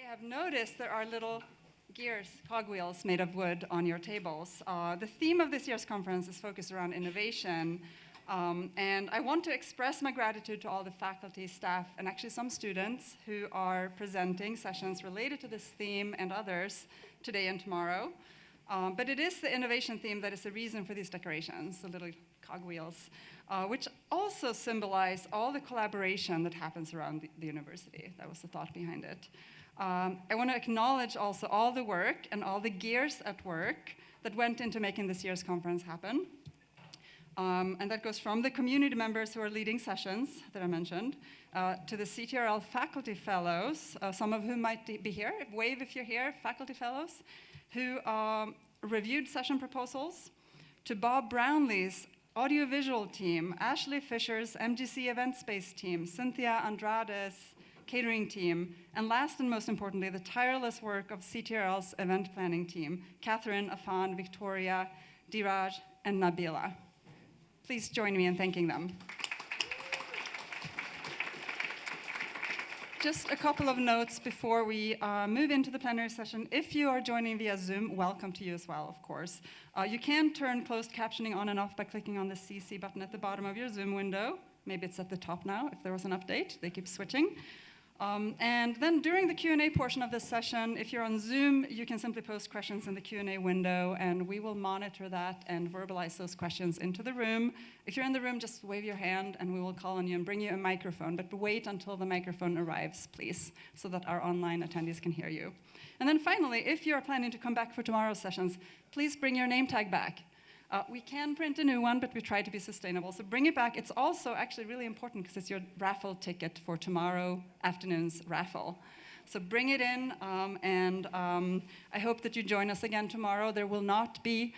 have noticed there are little gears, cogwheels made of wood on your tables. The theme of this year's conference is focused around innovation, and I want to express my gratitude to all the faculty, staff, and actually some students who are presenting sessions related to this theme and others today and tomorrow. But it is the innovation theme that is the reason for these decorations, the little cogwheels, which also symbolize all the collaboration that happens around the university. That was the thought behind it. I want to acknowledge also all the work and all the gears at work that went into making this year's conference happen. And that goes from the community members who are leading sessions that I mentioned, to the CTRL faculty fellows, some of whom might be here. Wave if you're here, faculty fellows, who reviewed session proposals, to Bob Brownlee's audiovisual team, Ashley Fisher's MGC event space team, Cynthia Andrade's catering team, and last and most importantly, the tireless work of CTRL's event planning team, Catherine, Afan, Victoria, Diraj, and Nabila. Please join me in thanking them. Just a couple of notes before we move into the plenary session. If you are joining via Zoom, welcome to you as well, of course. You can turn closed captioning on and off by clicking on the CC button at the bottom of your Zoom window. Maybe it's at the top now, if there was an update. They keep switching. And then during the Q&A portion of this session, if you're on Zoom, you can simply post questions in the Q&A window, and we will monitor that and verbalize those questions into the room. If you're in the room, just wave your hand, and we will call on you and bring you a microphone. But wait until the microphone arrives, please, so that our online attendees can hear you. And then finally, if you're planning to come back for tomorrow's sessions, please bring your name tag back. We can print a new one, but we try to be sustainable. So bring it back. It's also actually really important because it's your raffle ticket for tomorrow afternoon's raffle. So bring it in, and I hope that you join us again tomorrow. There will not be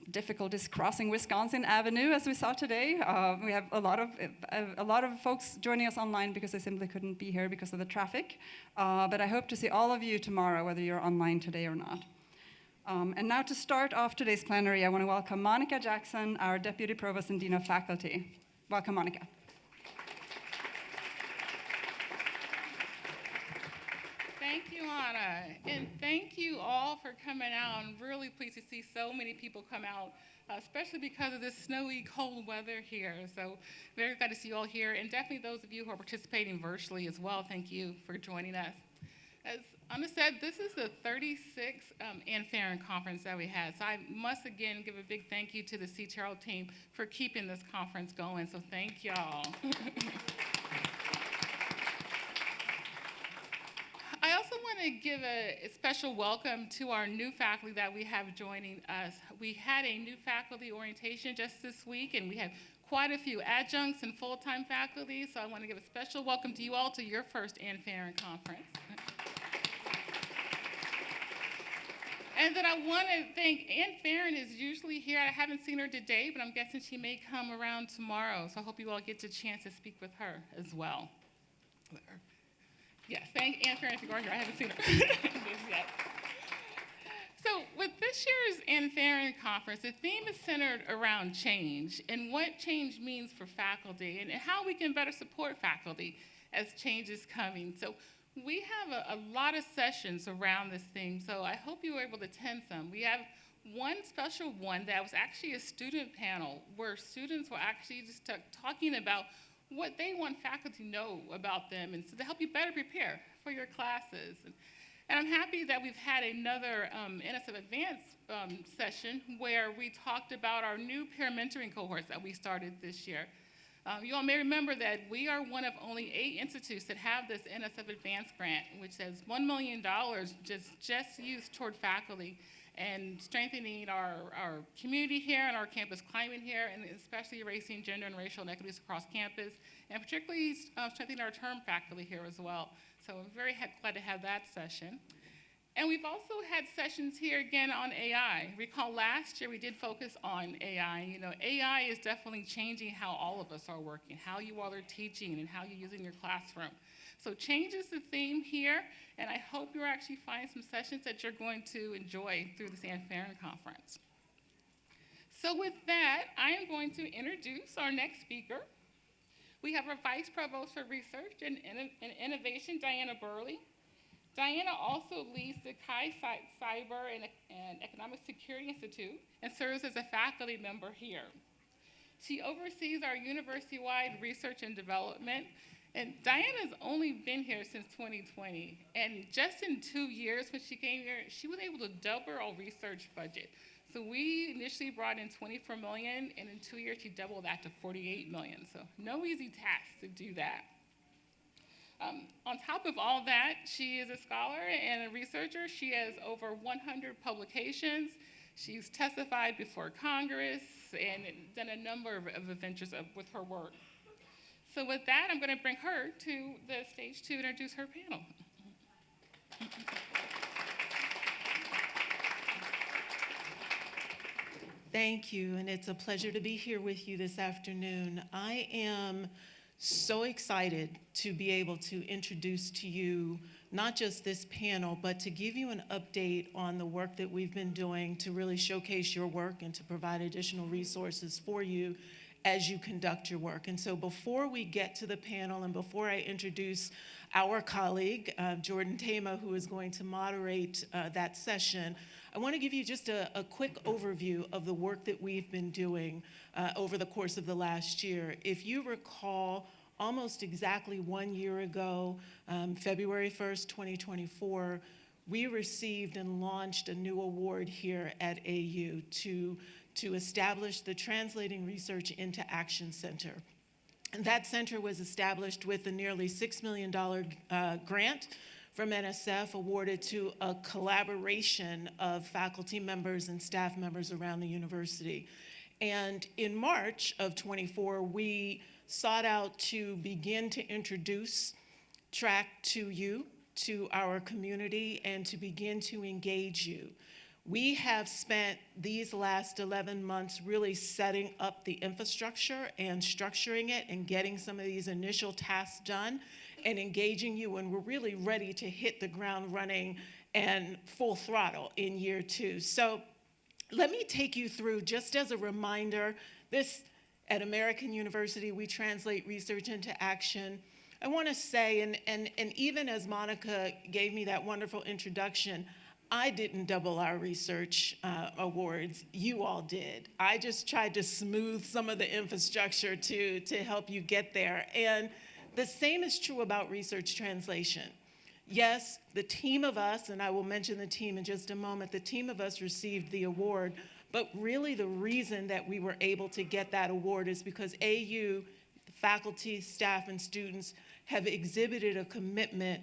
difficulties crossing Wisconsin Avenue, as we saw today. We have a lot of folks joining us online because they simply couldn't be here because of the traffic. But I hope to see all of you tomorrow, whether you're online today or not. And now to start off today's plenary, I want to welcome Monica Jackson, our Deputy Provost and Dean of Faculty. Welcome, Monica. Thank you, Anna, and thank you all for coming out. I'm really pleased to see so many people come out, especially because of this snowy, cold weather here. So very glad to see you all here, and definitely those of you who are participating virtually as well. Thank you for joining us. As Anna said, this is the 36th Ann Farron conference that we had. So I must again give a big thank you to the CTRL team for keeping this conference going. So thank y'all. I also want to give a special welcome to our new faculty that we have joining us. We had a new faculty orientation just this week, and we had quite a few adjuncts and full-time faculty. So I want to give a special welcome to you all to your first Ann Farron conference. And then I want to thank Ann Farron is usually here. I haven't seen her today, but I'm guessing she may come around tomorrow. So I hope you all get the chance to speak with her as well. Yes, thank Ann Farron if you are here. I haven't seen her yet. So with this year's Ann Farron conference, the theme is centered around change and what change means for faculty and how we can better support faculty as change is coming. So we have a lot of sessions around this theme, so I hope you were able to attend some. We have one special one that was actually a student panel where students were actually just talking about what they want faculty to know about them and so to help you better prepare for your classes. And I'm happy that we've had another NSF Advanced session where we talked about our new peer mentoring cohorts that we started this year. You all may remember that we are one of only 8 institutes that have this NSF Advanced grant, which says $1 million just used toward faculty and strengthening our community here and our campus climate here, and especially erasing gender and racial inequities across campus, and particularly strengthening our term faculty here as well. So I'm very glad to have that session. And we've also had sessions here again on AI. Recall last year we did focus on AI. You know, AI is definitely changing how all of us are working, how you all are teaching, and how you're using your classroom. So change is the theme here, and I hope you're actually finding some sessions that you're going to enjoy through this Ann Farron conference. So with that, I am going to introduce our next speaker. We have our Vice Provost for Research and Innovation, Diana Burley. Diana also leads the Chi Cyber and Economic Security Institute and serves as a faculty member here. She oversees our university-wide research and development, and Diana's only been here since 2020, and just in 2 years when she came here, she was able to double our research budget. So we initially brought in 24 million, and in 2 years she doubled that to 48 million. So no easy task to do that. On top of all that, she is a scholar and a researcher. She has over 100 publications. She's testified before Congress and done a number of adventures with her work. So with that, I'm going to bring her to the stage to introduce her panel. Thank you, and it's a pleasure to be here with you this afternoon. I am so excited to be able to introduce to you not just this panel, but to give you an update on the work that we've been doing to really showcase your work and to provide additional resources for you as you conduct your work. And so before we get to the panel and before I introduce our colleague, Jordan Tama, who is going to moderate that session, I want to give you just a quick overview of the work that we've been doing over the course of the last year. If you recall, almost exactly 1 year ago, February 1st, 2024, we received and launched a new award here at AU to establish the Translating Research into Action Center. And that center was established with a nearly $6 million grant from NSF awarded to a collaboration of faculty members and staff members around the university. And in March of 24, we sought out to begin to introduce TRAC to you, to our community, and to begin to engage you. We have spent these last 11 months really setting up the infrastructure and structuring it and getting some of these initial tasks done and engaging you, and we're really ready to hit the ground running and full throttle in year 2. So let me take you through, just as a reminder, this at American University, we translate research into action. I want to say, and even as Monica gave me that wonderful introduction, I didn't double our research awards, you all did. I just tried to smooth some of the infrastructure to help you get there. And the same is true about research translation. Yes, the team of us, and I will mention the team in just a moment, the team of us received the award, but really the reason that we were able to get that award is because AU, faculty, staff, and students have exhibited a commitment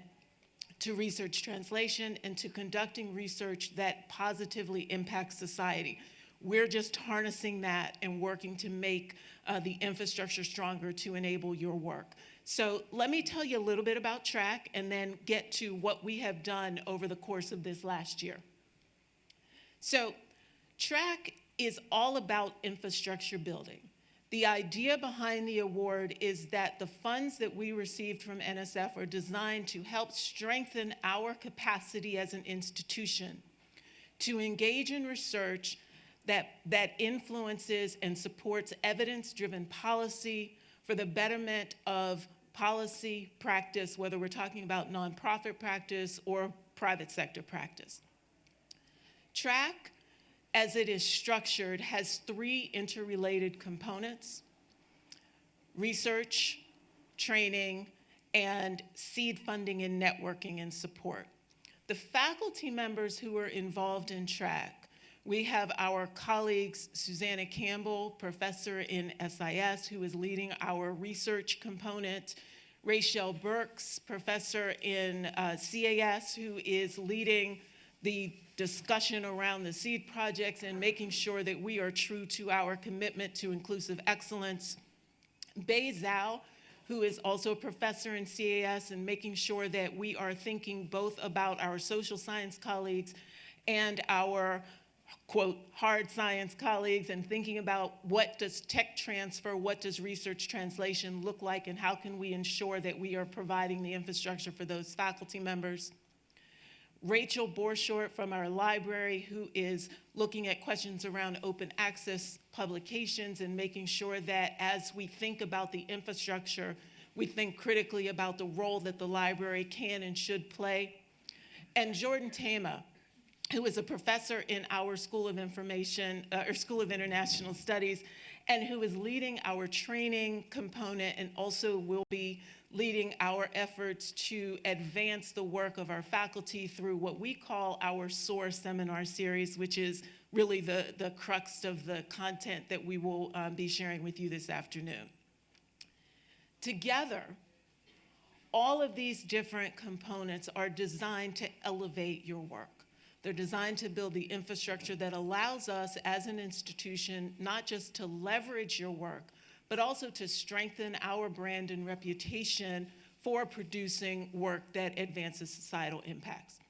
to research translation and to conducting research that positively impacts society. We're just harnessing that and working to make the infrastructure stronger to enable your work. So let me tell you a little bit about TRAC and then get to what we have done over the course of this last year. So TRAC is all about infrastructure building. The idea behind the award is that the funds that we received from NSF are designed to help strengthen our capacity as an institution to engage in research that influences and supports evidence-driven policy for the betterment of policy practice, whether we're talking about nonprofit practice or private sector practice. TRAC, as it is structured, has 3 interrelated components: research, training, and seed funding and networking and support. The faculty members who are involved in TRAC, we have our colleagues, Susanna Campbell, professor in SIS, who is leading our research component, Rachel Burks, professor in CAS, who is leading the discussion around the seed projects and making sure that we are true to our commitment to inclusive excellence. Bei Zhao, who is also a professor in CAS and making sure that we are thinking both about our social science colleagues and our, quote, hard science colleagues, and thinking about what does tech transfer, what does research translation look like, and how can we ensure that we are providing the infrastructure for those faculty members. Rachel Borshort from our library, who is looking at questions around open access publications and making sure that as we think about the infrastructure, we think critically about the role that the library can and should play. and Jordan Tama, who is a professor in our School of School of International Studies, and who is leading our training component and also will be leading our efforts to advance the work of our faculty through what we call our SOAR Seminar Series, which is really the crux of the content that we will be sharing with you this afternoon. Together, all of these different components are designed to elevate your work. They're designed to build the infrastructure that allows us as an institution not just to leverage your work, but also to strengthen our brand and reputation for producing work that advances societal impacts.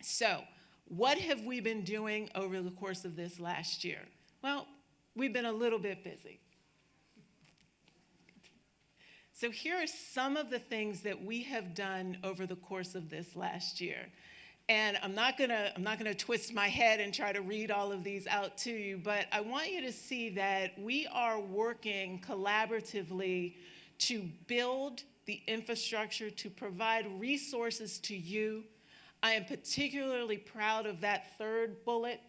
So, what have we been doing over the course of this last year? Well, we've been a little bit busy. So here are some of the things that we have done over the course of this last year. And I'm not gonna twist my head and try to read all of these out to you, but I want you to see that we are working collaboratively to build the infrastructure to provide resources to you. I am particularly proud of that third bullet.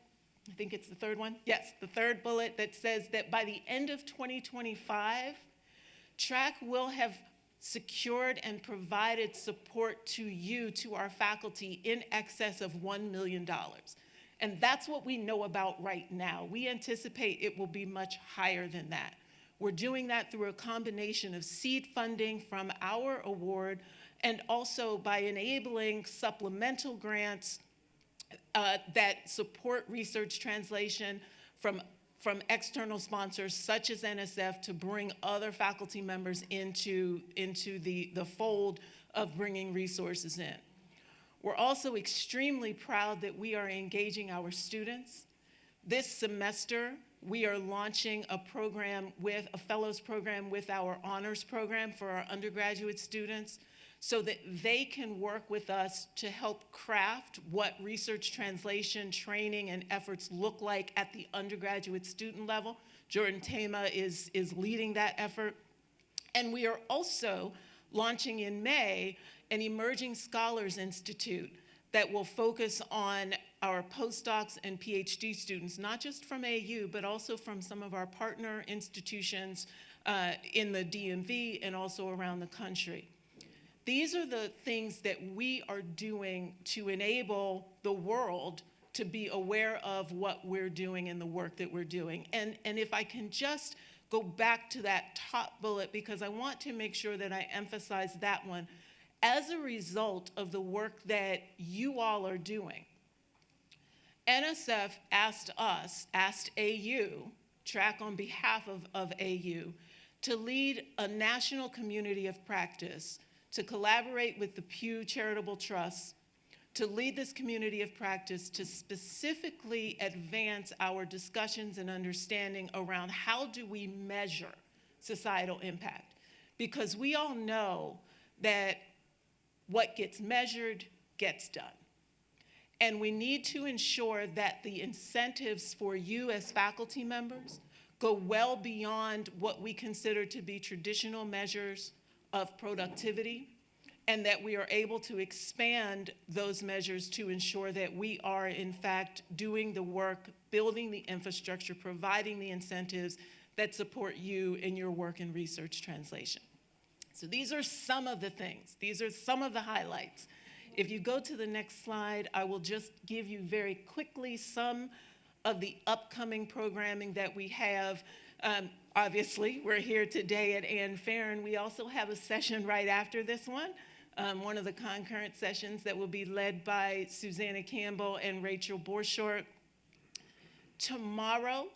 I think it's the third one. Yes, the third bullet that says that by the end of 2025, TRAC will have secured and provided support to you, to our faculty, in excess of $1 million. And that's what we know about right now. We anticipate it will be much higher than that. We're doing that through a combination of seed funding from our award and also by enabling supplemental grants that support research translation from external sponsors such as NSF to bring other faculty members into the fold of bringing resources in. We're also extremely proud that we are engaging our students. This semester, we are launching a fellows program with our honors program for our undergraduate students so that they can work with us to help craft what research translation training and efforts look like at the undergraduate student level. Jordan Tama is leading that effort. And we are also launching in May an Emerging Scholars Institute that will focus on our postdocs and PhD students, not just from AU, but also from some of our partner institutions in the DMV and also around the country. These are the things that we are doing to enable the world to be aware of what we're doing and the work that we're doing. And if I can just go back to that top bullet, because I want to make sure that I emphasize that one. As a result of the work that you all are doing, NSF asked AU, TRAC on behalf of AU, to lead a national community of practice, to collaborate with the Pew Charitable Trust, to lead this community of practice to specifically advance our discussions and understanding around how do we measure societal impact. Because we all know that what gets measured gets done. And we need to ensure that the incentives for you as faculty members go well beyond what we consider to be traditional measures of productivity, and that we are able to expand those measures to ensure that we are, in fact, doing the work, building the infrastructure, providing the incentives that support you in your work in research translation. So these are some of the things. These are some of the highlights. If you go to the next slide, I will just give you very quickly some of the upcoming programming that we have. Obviously, we're here today at Ann Farren. We also have a session right after this one of the concurrent sessions that will be led by Susanna Campbell and Rachel Borshort. Tomorrow,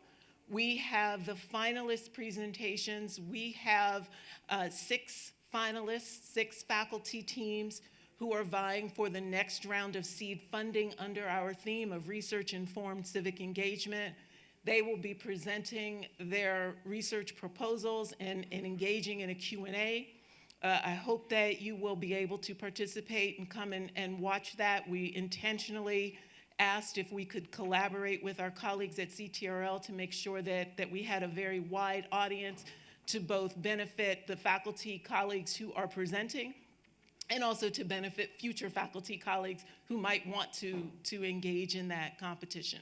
we have the finalist presentations. We have 6 finalists, 6 faculty teams who are vying for the next round of seed funding under our theme of research-informed civic engagement. They will be presenting their research proposals and engaging in a Q&A. I hope that you will be able to participate and come and watch that. We intentionally asked if we could collaborate with our colleagues at CTRL to make sure that we had a very wide audience to both benefit the faculty colleagues who are presenting and also to benefit future faculty colleagues who might want to engage in that competition.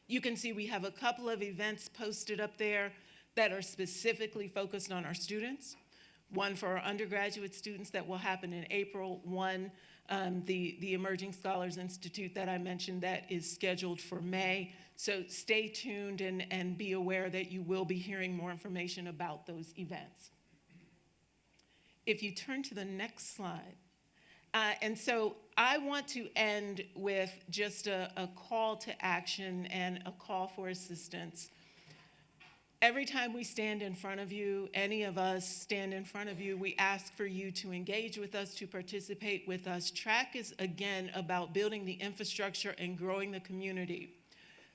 You can see we have a couple of events posted up there that are specifically focused on our students. One for our undergraduate students that will happen in April. One, the Emerging Scholars Institute that I mentioned that is scheduled for May. So stay tuned and be aware that you will be hearing more information about those events. If you turn to the next slide. And so I want to end with just a call to action and a call for assistance. Every time we stand in front of you, any of us stand in front of you, we ask for you to engage with us, to participate with us. TRAC is, again, about building the infrastructure and growing the community.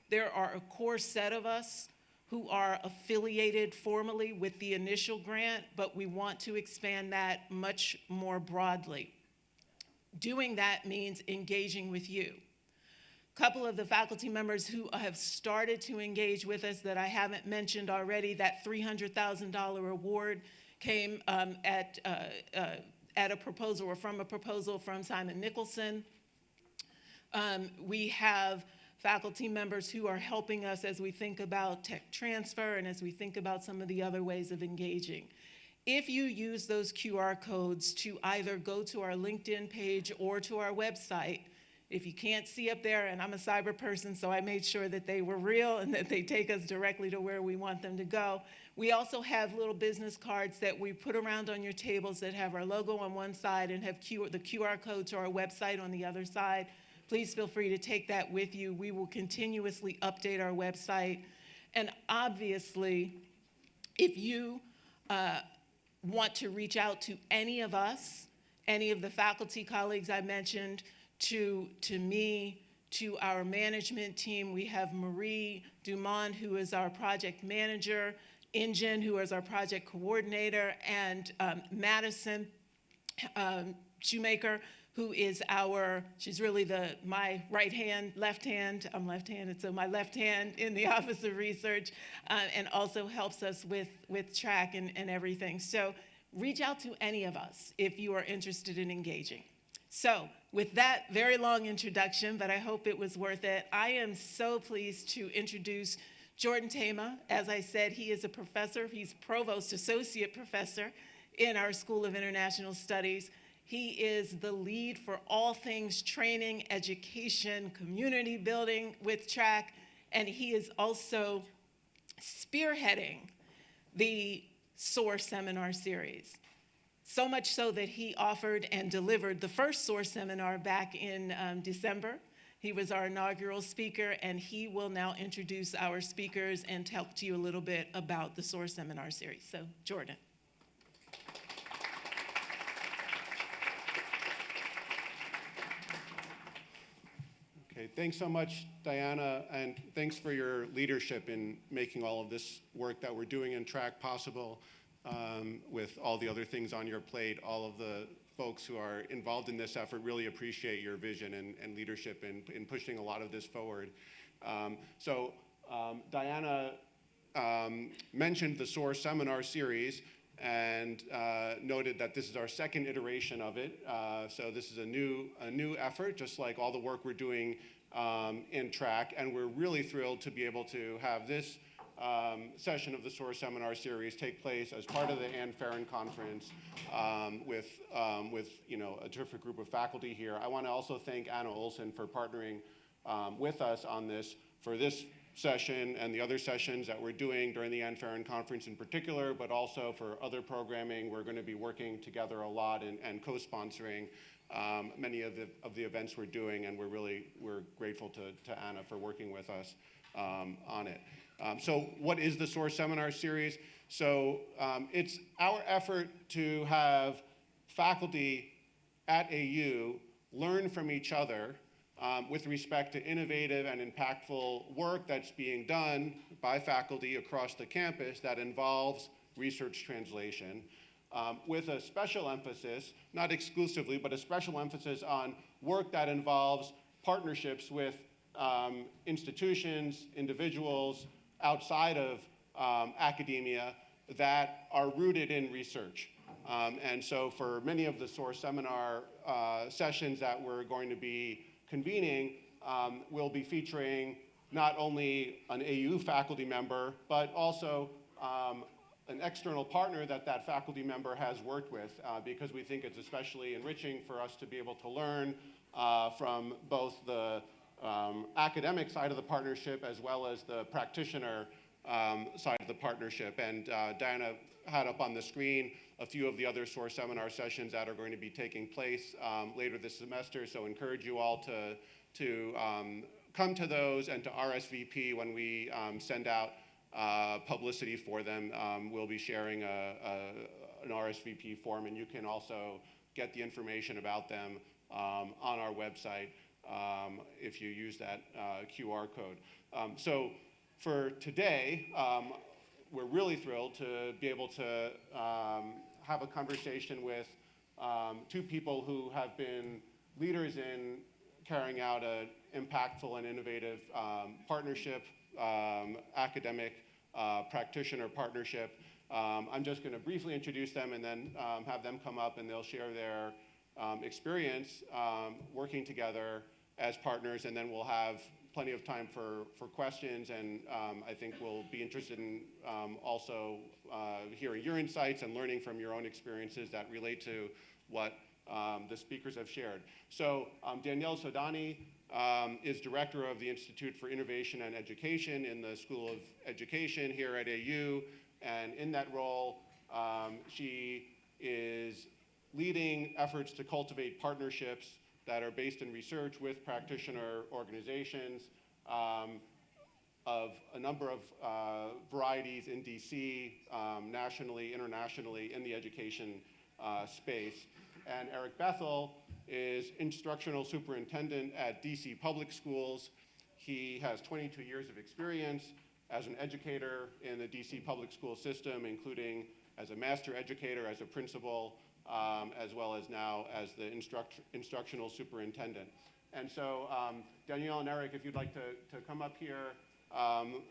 There are a core set of us who are affiliated formally with the initial grant, but we want to expand that much more broadly. Doing that means engaging with you. A couple of the faculty members who have started to engage with us that I haven't mentioned already, that $300,000 award came at a proposal or from a proposal from Simon Nicholson. We have faculty members who are helping us as we think about tech transfer and as we think about some of the other ways of engaging. If you use those QR codes to either go to our LinkedIn page or to our website, if you can't see up there, and I'm a cyber person, so I made sure that they were real and that they take us directly to where we want them to go. We also have little business cards that we put around on your tables that have our logo on one side and have the QR code to our website on the other side. Please feel free to take that with you. We will continuously update our website. And obviously, if you want to reach out to any of us, any of the faculty colleagues I mentioned, to me, to our management team, we have Marie Dumont, who is our project manager, Ingen, who is our project coordinator, and Madison Shoemaker, who is she's really my right hand, left hand, I'm left-handed, so my left hand in the Office of Research, and also helps us with TRAC and everything. So reach out to any of us if you are interested in engaging. So with that very long introduction, but I hope it was worth it, I am so pleased to introduce Jordan Tama. As I said, he is a professor. He's Provost Associate Professor in our School of International Studies. He is the lead for all things training, education, community building with TRAC, and he is also spearheading the SOAR Seminar Series. So much so that he offered and delivered the first SOAR seminar back in December. He was our inaugural speaker, and he will now introduce our speakers and talk to you a little bit about the SOAR Seminar Series. So, Jordan. Okay, thanks so much, Diana, and thanks for your leadership in making all of this work that we're doing in TRAC possible. With all the other things on your plate, all of the folks who are involved in this effort really appreciate your vision and leadership in pushing a lot of this forward. Diana mentioned the SOAR Seminar Series and noted that this is our second iteration of it. So this is a new effort, just like all the work we're doing in TRAC, and we're really thrilled to be able to have this session of the SOAR Seminar Series take place as part of the Ann Farron Conference with a terrific group of faculty here. I want to also thank Anna Olson for partnering with us on this for this session and the other sessions that we're doing during the Ann Farron Conference in particular, but also for other programming. We're going to be working together a lot and co-sponsoring many of the events we're doing, and we're grateful to Anna for working with us on it. So what is the SOAR Seminar Series? So it's our effort to have faculty at AU learn from each other with respect to innovative and impactful work that's being done by faculty across the campus that involves research translation, with a special emphasis, not exclusively, but a special emphasis on work that involves partnerships with institutions, individuals outside of academia that are rooted in research. And so for many of the SOAR seminar sessions that we're going to be convening, we'll be featuring not only an AU faculty member, but also an external partner that faculty member has worked with, because we think it's especially enriching for us to be able to learn from both the academic side of the partnership as well as the practitioner side of the partnership. And Diana had up on the screen a few of the other SOAR seminar sessions that are going to be taking place later this semester, so encourage you all to come to those and to RSVP when we send out publicity for them. We'll be sharing an RSVP form, and you can also get the information about them on our website if you use that QR code. So for today, we're really thrilled to be able to have a conversation with two people who have been leaders in carrying out an impactful and innovative partnership, academic practitioner partnership. I'm just going to briefly introduce them and then have them come up and they'll share their experience working together as partners, and then we'll have plenty of time for questions, and I think we'll be interested in also hearing your insights and learning from your own experiences that relate to what the speakers have shared. So Danielle Sodani is director of the Institute for Innovation and Education in the School of Education here at AU, and in that role, she is leading efforts to cultivate partnerships that are based in research with practitioner organizations of a number of varieties in DC, nationally, internationally, in the education space. And Eric Bethel is Instructional Superintendent at DC Public Schools. He has 22 years of experience as an educator in the DC Public School system, including as a master educator, as a principal, as well as now as the instructional superintendent. And so Danielle and Eric, if you'd like to come up here,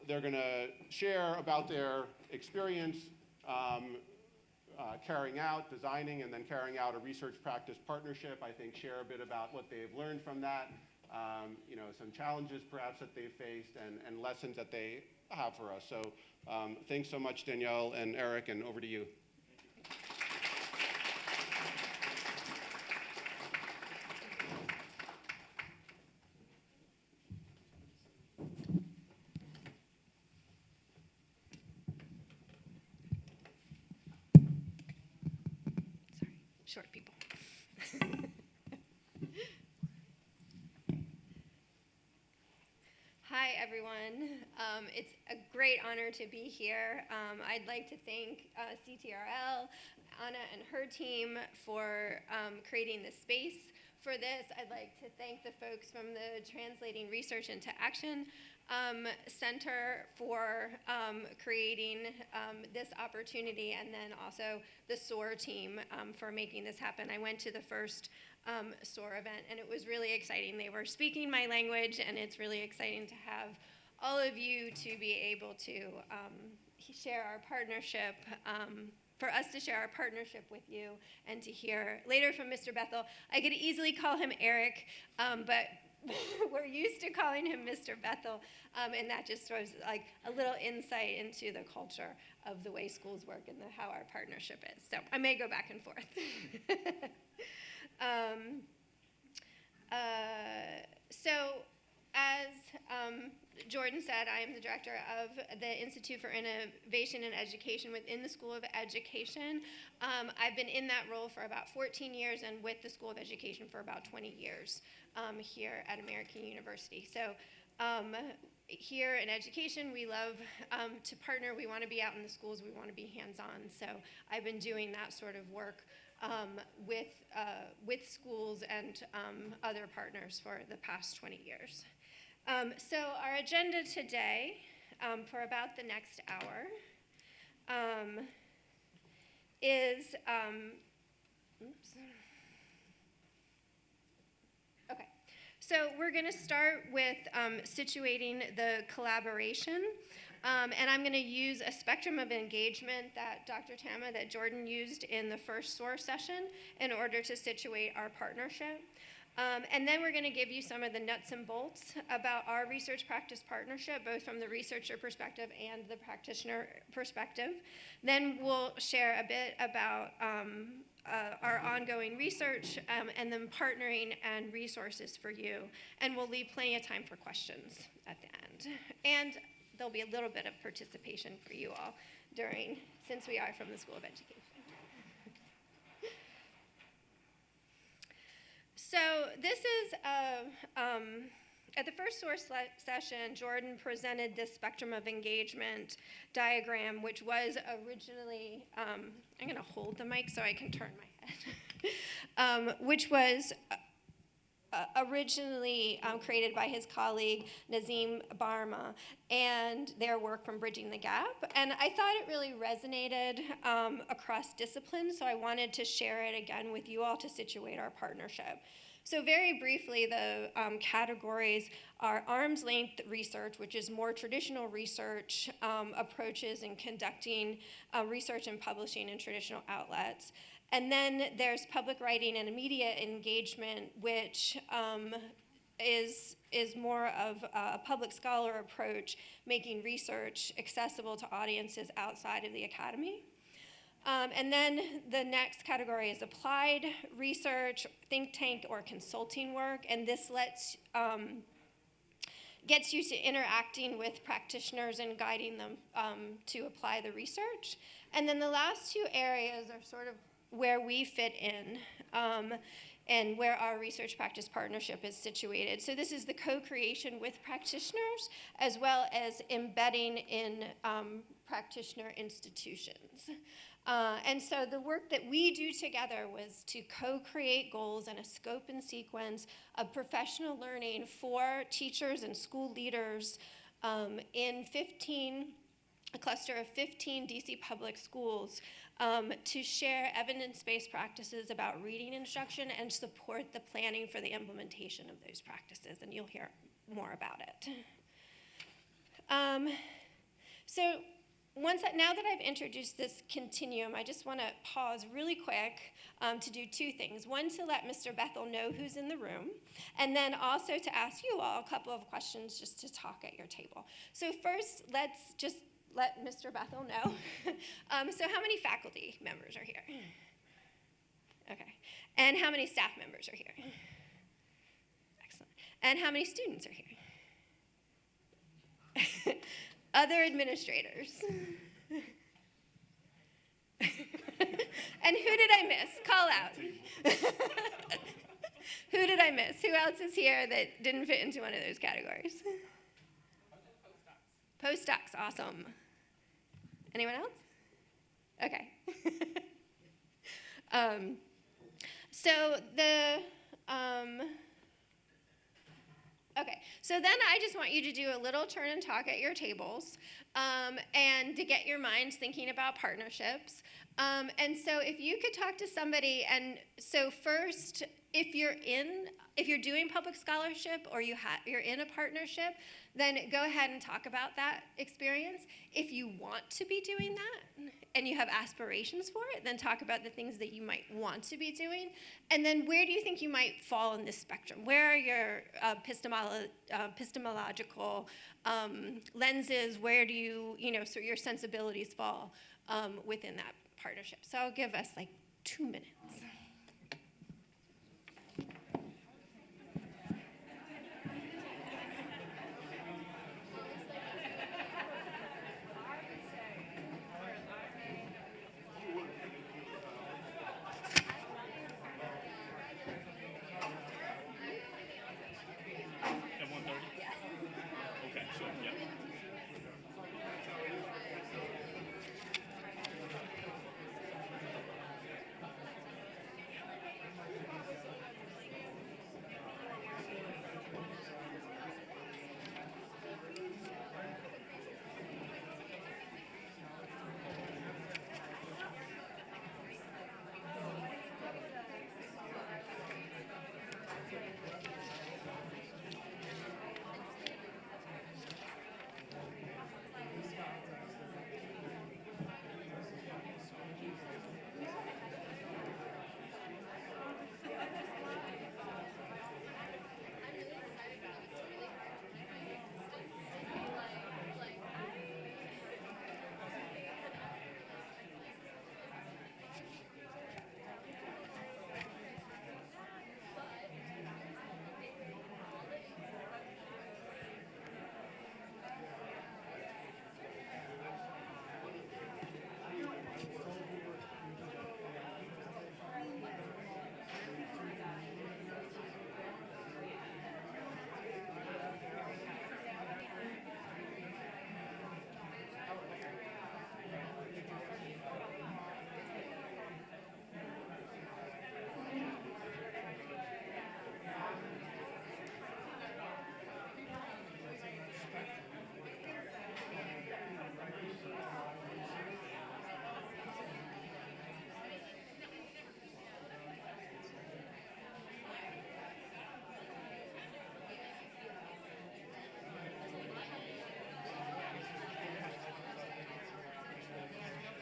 they're going to share about their experience carrying out, designing, and then carrying out a research practice partnership. I think share a bit about what they've learned from that, some challenges perhaps that they've faced, and lessons that they have for us. So thanks so much, Danielle and Eric, and over to you. Short people. Hi, everyone. It's a great honor to be here. I'd like to thank CTRL, Anna and her team for creating the space for this. I'd like to thank the folks from the Translating Research into Action Center for creating this opportunity, and then also the SOAR team for making this happen. I went to the first SOAR event, and it was really exciting. They were speaking my language, and it's really exciting to have all of you to be able to share our partnership, for us to share our partnership with you, and to hear later from Mr. Bethel. I could easily call him Eric, but we're used to calling him Mr. Bethel, and that just throws like a little insight into the culture of the way schools work and how our partnership is. So I may go back and forth. So as Jordan said, I am the director of the Institute for Innovation and Education within the School of Education. I've been in that role for about 14 years and with the School of Education for about 20 years here at American University. So here in education, we love to partner. We want to be out in the schools. We want to be hands-on. So I've been doing that sort of work with schools and other partners for the past 20 years. So our agenda today for about the next hour is, okay. So we're going to start with situating the collaboration. And I'm going to use a spectrum of engagement that that Jordan used in the first SOAR session in order to situate our partnership. And then we're going to give you some of the nuts and bolts about our research practice partnership, both from the researcher perspective and the practitioner perspective. Then we'll share a bit about our ongoing research and then partnering and resources for you. And we'll leave plenty of time for questions at the end. And there'll be a little bit of participation for you all since we are from the School of Education. So this is, at the first SOAR session, Jordan presented this spectrum of engagement diagram, which was originally, I'm going to hold the mic so I can turn my head, which was originally created by his colleague Nazim Barma and their work from Bridging the Gap. And I thought it really resonated across disciplines, so I wanted to share it again with you all to situate our partnership. So very briefly, the categories are arm's length research, which is more traditional research approaches in conducting research and publishing in traditional outlets. And then there's public writing and media engagement, which is more of a public scholar approach, making research accessible to audiences outside of the academy. And then the next category is applied research, think tank, or consulting work, and this gets you to interacting with practitioners and guiding them to apply the research. And then the last two areas are sort of where we fit in and where our research practice partnership is situated. So this is the co-creation with practitioners as well as embedding in practitioner institutions. And so the work that we do together was to co-create goals and a scope and sequence of professional learning for teachers and school leaders in a cluster of 15 DC public schools to share evidence-based practices about reading instruction and support the planning for the implementation of those practices, and you'll hear more about it. Now that I've introduced this continuum, I just want to pause really quick to do two things. One, to let Mr. Bethel know who's in the room, and then also to ask you all a couple of questions just to talk at your table. So first, let's just let Mr. Bethel know. So how many faculty members are here? Okay. And how many staff members are here? Excellent. And how many students are here? Other administrators. And who did I miss? Call out. Who did I miss? Who else is here that didn't fit into one of those categories? Postdocs, awesome. Anyone else? Okay. Okay, so then I just want you to do a little turn and talk at your tables and to get your minds thinking about partnerships. And so if you could talk to somebody, and so first, if you're doing public scholarship or you're in a partnership, then go ahead and talk about that experience. If you want to be doing that and you have aspirations for it, then talk about the things that you might want to be doing. And then where do you think you might fall in this spectrum? Where are your epistemological lenses? Where do so your sensibilities fall within that partnership? So I'll give us like 2 minutes.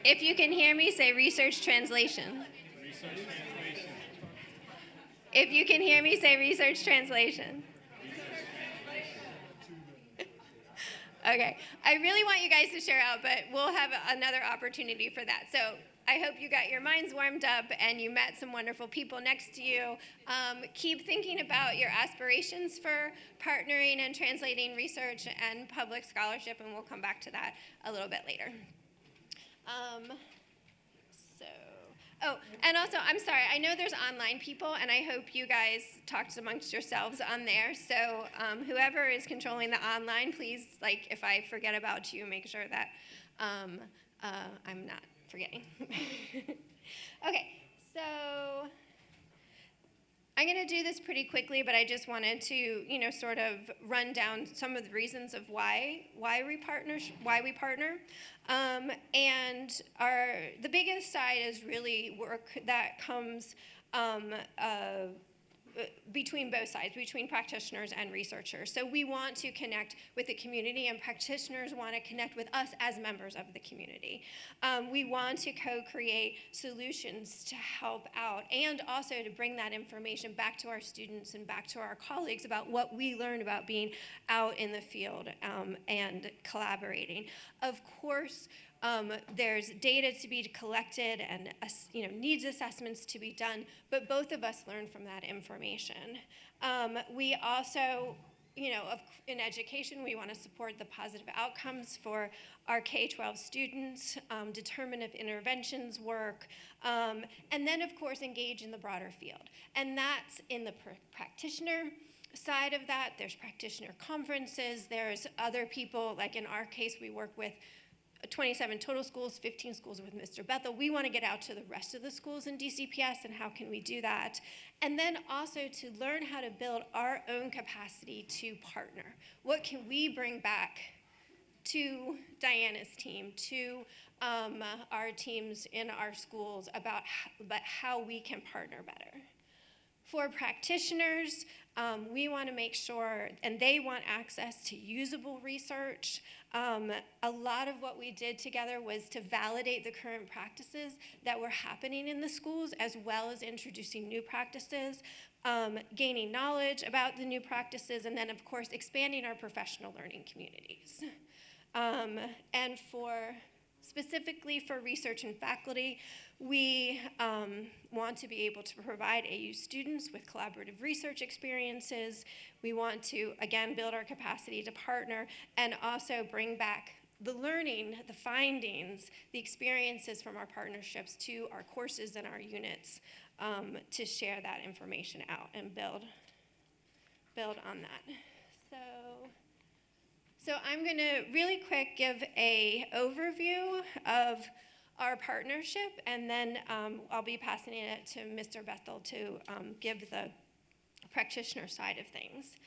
If you can hear me, say research translation. If you can hear me, say research translation. Okay, I really want you guys to share out, but we'll have another opportunity for that. So I hope you got your minds warmed up and you met some wonderful people next to you. Keep thinking about your aspirations for partnering and translating research and public scholarship, and we'll come back to that a little bit later. Oh, and also, I'm sorry, I know there's online people, and I hope you guys talked amongst yourselves on there. So whoever is controlling the online, please, like, if I forget about you, make sure that I'm not forgetting. Okay, so I'm going to do this pretty quickly, but I just wanted to, sort of run down some of the reasons of why we partner. And the biggest side is really work that comes between both sides, between practitioners and researchers. So we want to connect with the community, and practitioners want to connect with us as members of the community. We want to co-create solutions to help out, and also to bring that information back to our students and back to our colleagues about what we learned about being out in the field and collaborating. Of course, there's data to be collected and needs assessments to be done, but both of us learn from that information. We also, in education, we want to support the positive outcomes for our K-12 students, determinative interventions work, and then, of course, engage in the broader field. And that's in the practitioner side of that. There's practitioner conferences. There's other people, like in our case, we work with 27 total schools, 15 schools with Mr. Bethel. We want to get out to the rest of the schools in DCPS, and how can we do that? And then also to learn how to build our own capacity to partner. What can we bring back to Diana's team, to our teams in our schools about how we can partner better? For practitioners, we want to make sure, and they want access to usable research. A lot of what we did together was to validate the current practices that were happening in the schools, as well as introducing new practices, gaining knowledge about the new practices, and then, of course, expanding our professional learning communities. And specifically for research and faculty, we want to be able to provide AU students with collaborative research experiences. We want to, again, build our capacity to partner and also bring back the learning, the findings, the experiences from our partnerships to our courses and our units to share that information out and build on that. So I'm going to really quick give an overview of our partnership, and then I'll be passing it to Mr. Bethel to give the practitioner side of things.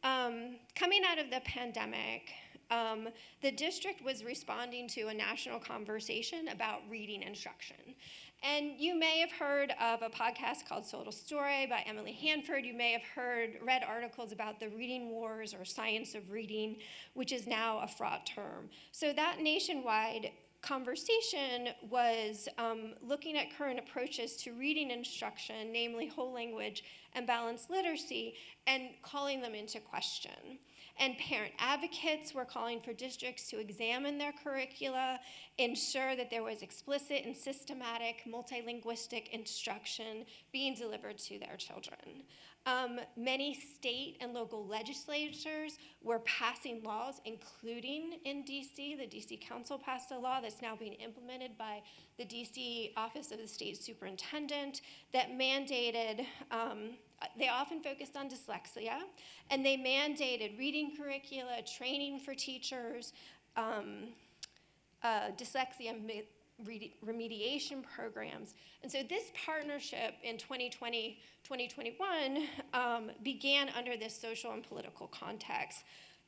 Coming out of the pandemic, the district was responding to a national conversation about reading instruction. And you may have heard of a podcast called Total Story by Emily Hanford. You may have read articles about the reading wars or science of reading, which is now a fraught term. So that nationwide conversation was looking at current approaches to reading instruction, namely whole language and balanced literacy, and calling them into question. And parent advocates were calling for districts to examine their curricula, ensure that there was explicit and systematic multilinguistic instruction being delivered to their children. Many state and local legislatures were passing laws, including in DC. The DC Council passed a law that's now being implemented by the DC Office of the State Superintendent that mandated, they often focused on dyslexia, and they mandated reading curricula, training for teachers, dyslexia remediation programs. And so this partnership in 2020, 2021 began under this social and political context.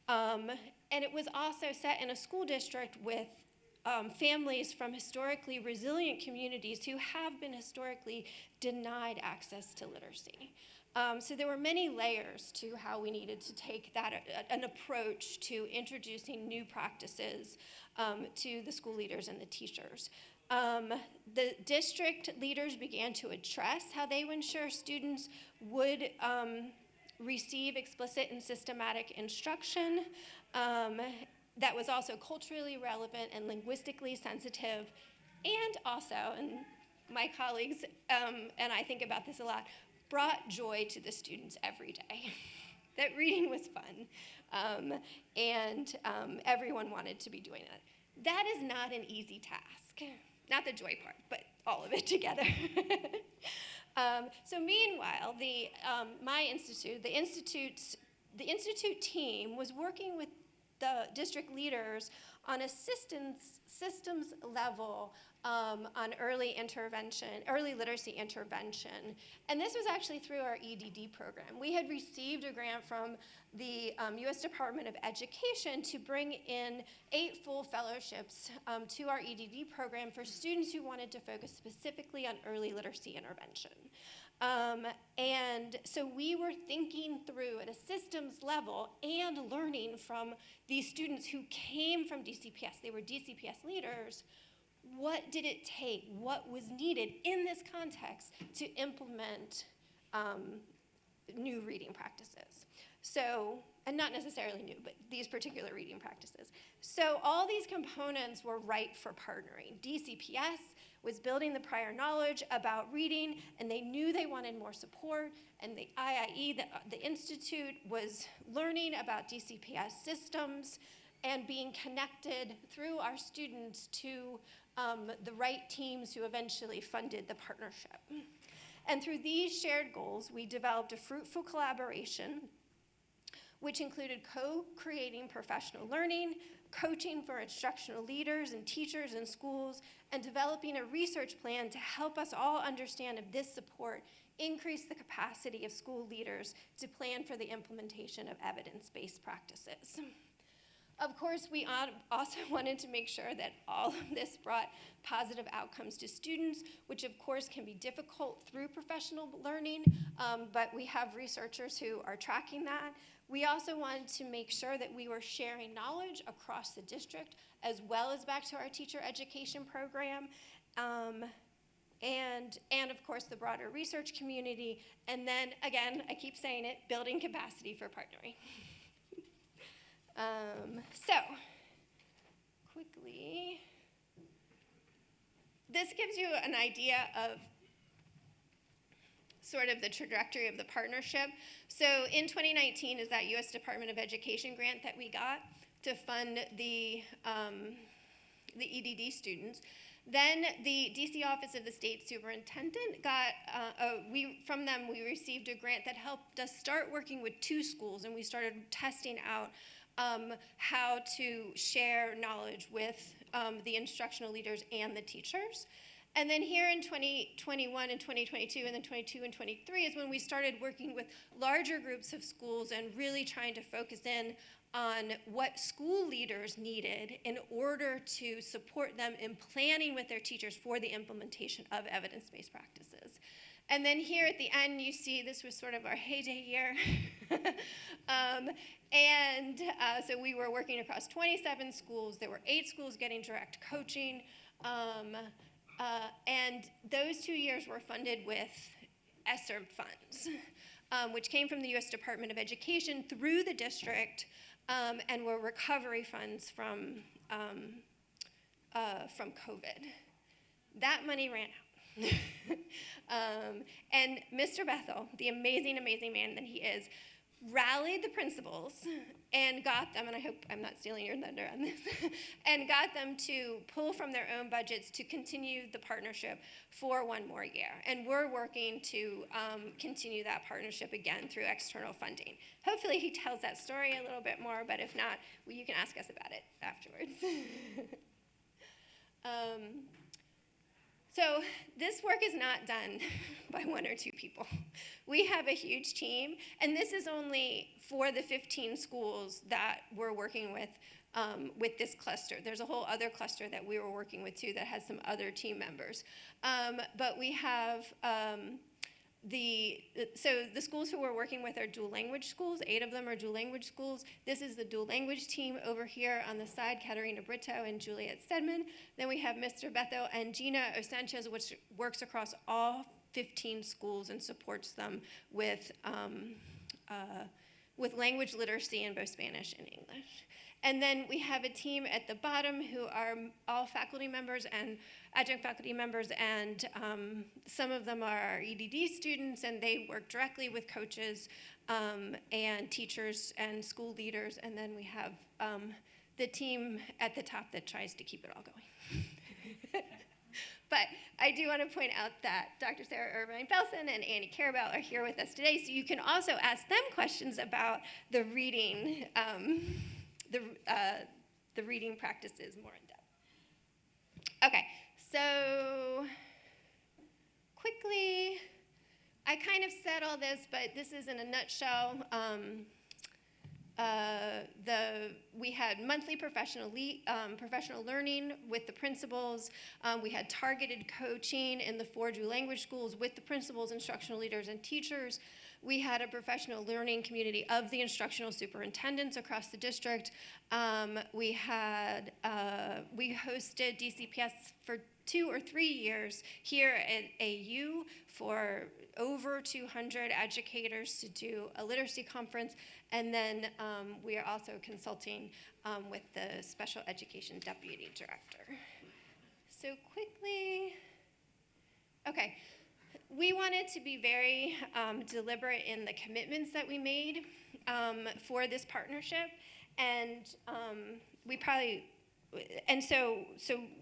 And it was also set in a school district with families from historically resilient communities who have been historically denied access to literacy. So there were many layers to how we needed to take that an approach to introducing new practices to the school leaders and the teachers. The district leaders began to address how they would ensure students would receive explicit and systematic instruction that was also culturally relevant and linguistically sensitive, and also, and my colleagues and I think about this a lot, brought joy to the students every day. That reading was fun, and everyone wanted to be doing it. That is not an easy task. Not the joy part, but all of it together. So meanwhile, my institute, the institute team was working with the district leaders on a systems level on early literacy intervention. And this was actually through our EDD program. We had received a grant from the US Department of Education to bring in 8 full fellowships to our EDD program for students who wanted to focus specifically on early literacy intervention. And so we were thinking through at a systems level and learning from these students who came from DCPS. They were DCPS leaders. What did it take? What was needed in this context to implement new reading practices? So, and not necessarily new, but these particular reading practices. So all these components were ripe for partnering. DCPS was building the prior knowledge about reading, and they knew they wanted more support, and the IIE, the Institute, was learning about DCPS systems and being connected through our students to the right teams who eventually funded the partnership. And through these shared goals, we developed a fruitful collaboration which included co-creating professional learning, coaching for instructional leaders and teachers in schools, and developing a research plan to help us all understand if this support increased the capacity of school leaders to plan for the implementation of evidence-based practices. Of course, we also wanted to make sure that all of this brought positive outcomes to students, which of course can be difficult through professional learning, but we have researchers who are tracking that. We also wanted to make sure that we were sharing knowledge across the district, as well as back to our teacher education program, and of course the broader research community, and then again, I keep saying it, building capacity for partnering. So, quickly, this gives you an idea of sort of the trajectory of the partnership. So in 2019 is that US Department of Education grant that we got to fund the EDD students. Then the DC Office of the State Superintendent got, from them we received a grant that helped us start working with 2 schools, and we started testing out how to share knowledge with the instructional leaders and the teachers. And then here in 2021 and 2022, and then 22 and 23 is when we started working with larger groups of schools and really trying to focus in on what school leaders needed in order to support them in planning with their teachers for the implementation of evidence-based practices. And then here at the end, you see this was sort of our heyday year. So we were working across 27 schools. There were 8 schools getting direct coaching. And those 2 years were funded with ESSER funds, which came from the US Department of Education through the district, and were recovery funds from COVID. That money ran out. And Mr. Bethel, the amazing, amazing man that he is, rallied the principals and got them, and I hope I'm not stealing your thunder on this, and got them to pull from their own budgets to continue the partnership for 1 more year. And we're working to continue that partnership again through external funding. Hopefully he tells that story a little bit more, but if not, well, you can ask us about it afterwards. So this work is not done by 1 or 2 people. We have a huge team, and this is only for the 15 schools that we're working with with this cluster. There's a whole other cluster that we were working with too that has some other team members. But we have so the schools who we're working with are dual language schools. 8 of them are dual language schools. This is the dual language team over here on the side, Katarina Brito and Juliet Stedman. Then we have Mr. Bethel and Gina Sanchez, which works across all 15 schools and supports them with language literacy in both Spanish and English. And then we have a team at the bottom who are all faculty members and adjunct faculty members, and some of them are our EDD students, and they work directly with coaches and teachers and school leaders. And then we have the team at the top that tries to keep it all going. But I do want to point out that Dr. Sarah Irvine-Belson and Annie Carabell are here with us today, so you can also ask them questions about the reading, the reading practices more in depth. Okay, so quickly, I kind of said all this, but this is in a nutshell. We had monthly professional learning with the principals. We had targeted coaching in the 4 dual language schools with the principals, instructional leaders, and teachers. We had a professional learning community of the instructional superintendents across the district. We hosted DCPS for 2 or 3 years here at AU for over 200 educators to do a literacy conference. And then we are also consulting with the special education deputy director. So quickly, okay. We wanted to be very deliberate in the commitments that we made for this partnership, and so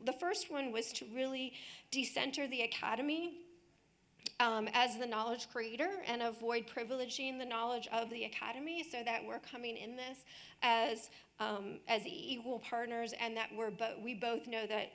the first one was to really decenter the academy as the knowledge creator and avoid privileging the knowledge of the academy, so that we're coming in this as equal partners, and that we both know that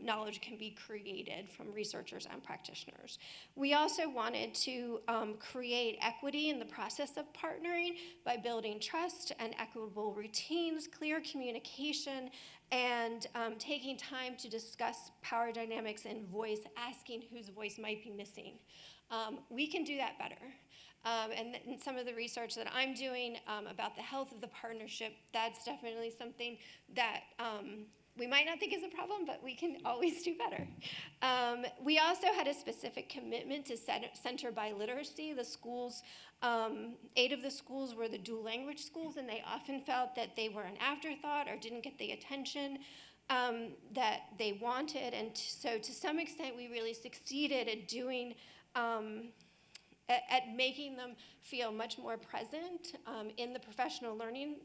knowledge can be created from researchers and practitioners. We also wanted to create equity in the process of partnering by building trust and equitable routines, clear communication, and taking time to discuss power dynamics and voice, asking whose voice might be missing. We can do that better. And some of the research that I'm doing about the health of the partnership, that's definitely something that we might not think is a problem, but we can always do better. We also had a specific commitment to center biliteracy. The schools, 8 of the schools were the dual language schools, and they often felt that they were an afterthought or didn't get the attention that they wanted. And so to some extent, we really succeeded at doing at making them feel much more present in the professional learning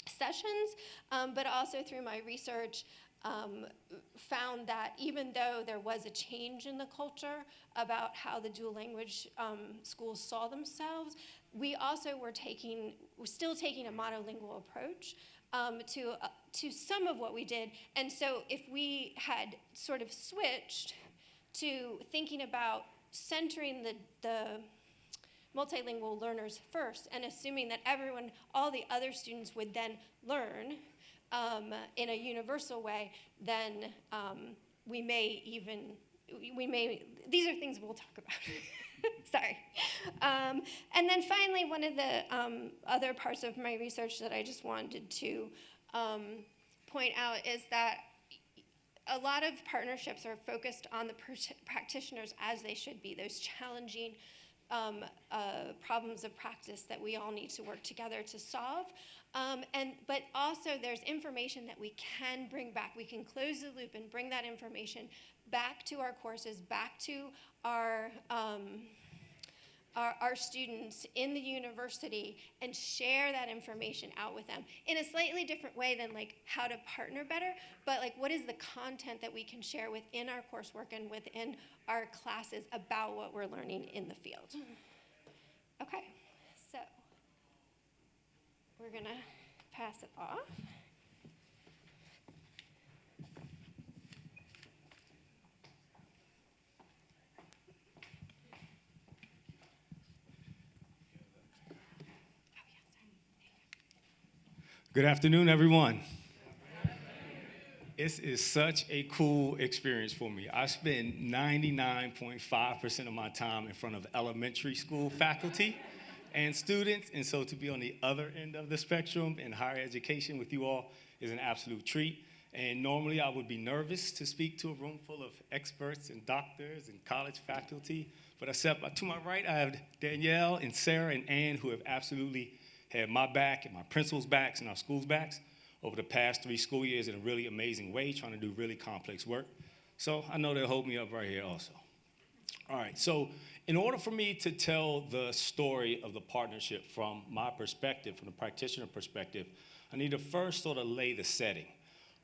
sessions, but also through my research, found that even though there was a change in the culture about how the dual language schools saw themselves, we also were still taking a monolingual approach to some of what we did. And so if we had sort of switched to thinking about centering the multilingual learners first and assuming that all the other students would then learn in a universal way, then these are things we'll talk about. Sorry. And then finally, one of the other parts of my research that I just wanted to point out is that a lot of partnerships are focused on the practitioners as they should be, those challenging problems of practice that we all need to work together to solve. But also there's information that we can bring back. We can close the loop and bring that information back to our courses, back to our students in the university, and share that information out with them in a slightly different way than like how to partner better, but like what is the content that we can share within our coursework and within our classes about what we're learning in the field. Okay, so we're gonna pass it off. Good afternoon, everyone. This is such a cool experience for me. I spend 99.5% of my time in front of elementary school faculty and students, and so to be on the other end of the spectrum in higher education with you all is an absolute treat. And normally I would be nervous to speak to a room full of experts and doctors and college faculty, but except to my right I have Danielle and Sarah and Ann, who have absolutely had my back and my principal's backs and our school's backs over the past 3 school years in a really amazing way, trying to do really complex work. So I know they'll hold me up right here also. All right, so in order for me to tell the story of the partnership from my perspective, from the practitioner perspective, I need to first sort of lay the setting.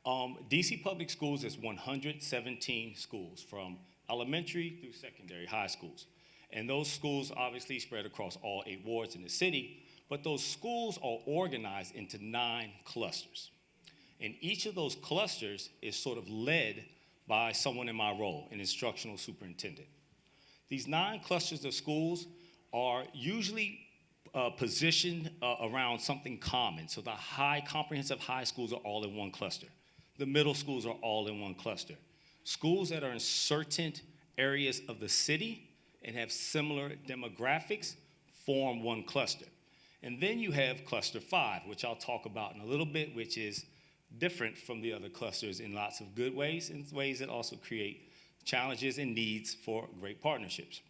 DC Public Schools is 117 schools, from elementary through secondary high schools. And those schools obviously spread across all 8 wards in the city, but those schools are organized into 9 clusters. And each of those clusters is sort of led by someone in my role, an instructional superintendent. These 9 clusters of schools are usually positioned around something common. So the comprehensive high schools are all in one cluster. The middle schools are all in one cluster. Schools that are in certain areas of the city and have similar demographics form one cluster. And then you have cluster 5, which I'll talk about in a little bit, which is different from the other clusters in lots of good ways, and ways that also create challenges and needs for great partnerships.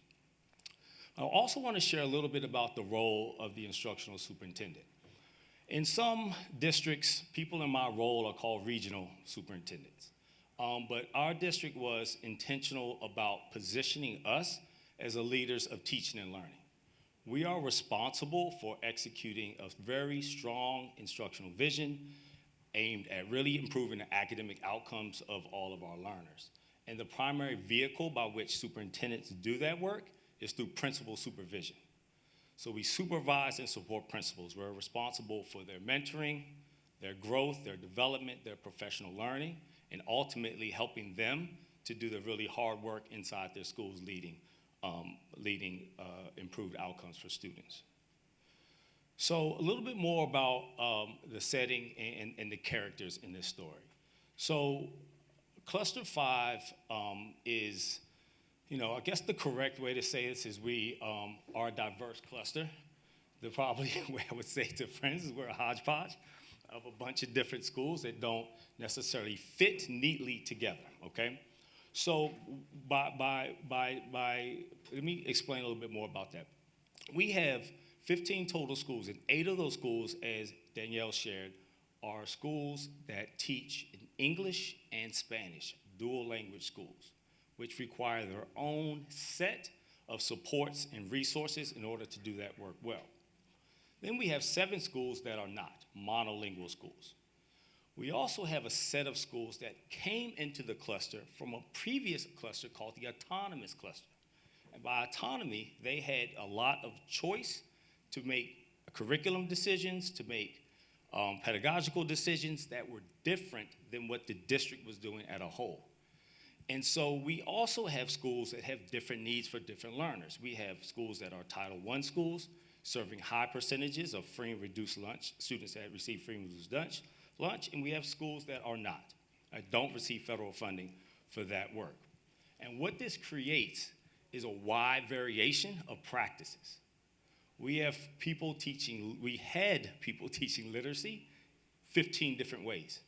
I also want to share a little bit about the role of the instructional superintendent. In some districts, people in my role are called regional superintendents. But our district was intentional about positioning us as the leaders of teaching and learning. We are responsible for executing a very strong instructional vision aimed at really improving the academic outcomes of all of our learners. And the primary vehicle by which superintendents do that work is through principal supervision. So we supervise and support principals. We're responsible for their mentoring, their growth, their development, their professional learning, and ultimately helping them to do the really hard work inside their schools, leading improved outcomes for students. So a little bit more about the setting and the characters in this story. So cluster 5 is, I guess the correct way to say this is we are a diverse cluster. The probably way I would say to friends is we're a hodgepodge of a bunch of different schools that don't necessarily fit neatly together, okay? So let me explain a little bit more about that. We have 15 total schools, and 8 of those schools, as Danielle shared, are schools that teach in English and Spanish, dual language schools, which require their own set of supports and resources in order to do that work well. Then we have 7 schools that are not, monolingual schools. We also have a set of schools that came into the cluster from a previous cluster called the autonomous cluster. And by autonomy, they had a lot of choice to make curriculum decisions, to make pedagogical decisions that were different than what the district was doing as a whole. And so we also have schools that have different needs for different learners. We have schools that are Title I schools, serving high percentages of free and reduced lunch, students that receive free and reduced lunch, and we have schools that are not, don't receive federal funding for that work. And what this creates is a wide variation of practices. We had people teaching literacy 15 different ways.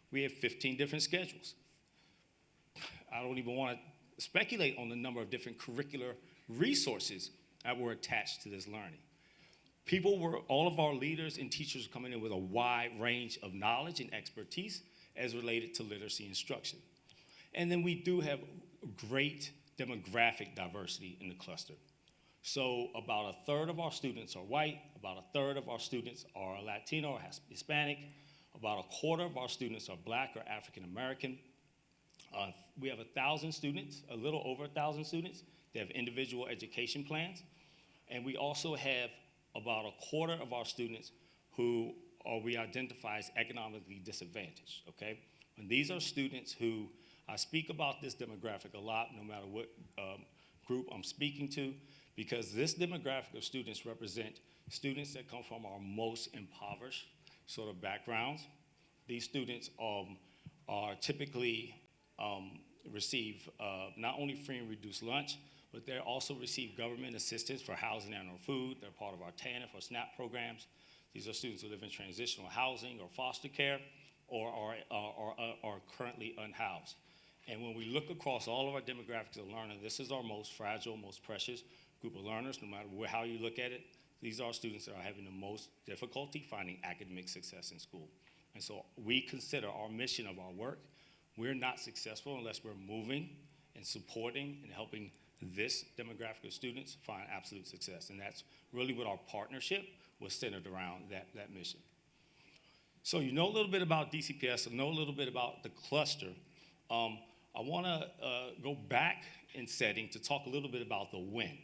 We have 15 different schedules. I don't even want to speculate on the number of different curricular resources that were attached to this learning. All of our leaders and teachers are coming in with a wide range of knowledge and expertise as related to literacy instruction. And then we do have great demographic diversity in the cluster. So about 1/3 of our students are white, about 1/3 of our students are Latino or Hispanic, about 1/4 of our students are Black or African American. We have 1,000 students, a little over 1,000 students that have individual education plans. And we also have about 1/4 of our students who we identify as economically disadvantaged, okay? And these are students who, I speak about this demographic a lot, no matter what group I'm speaking to, because this demographic of students represent students that come from our most impoverished sort of backgrounds. These students are typically receive not only free and reduced lunch, but they also receive government assistance for housing and or food. They're part of our TANF or SNAP programs. These are students who live in transitional housing or foster care or are currently unhoused. And when we look across all of our demographics of learners, this is our most fragile, most precious group of learners, no matter how you look at it. These are students that are having the most difficulty finding academic success in school. And so we consider our mission of our work, we're not successful unless we're moving and supporting and helping this demographic of students find absolute success. And that's really what our partnership was centered around, that mission. So you know a little bit about DCPS, and know a little bit about the cluster. I want to go back in setting to talk a little bit about the when.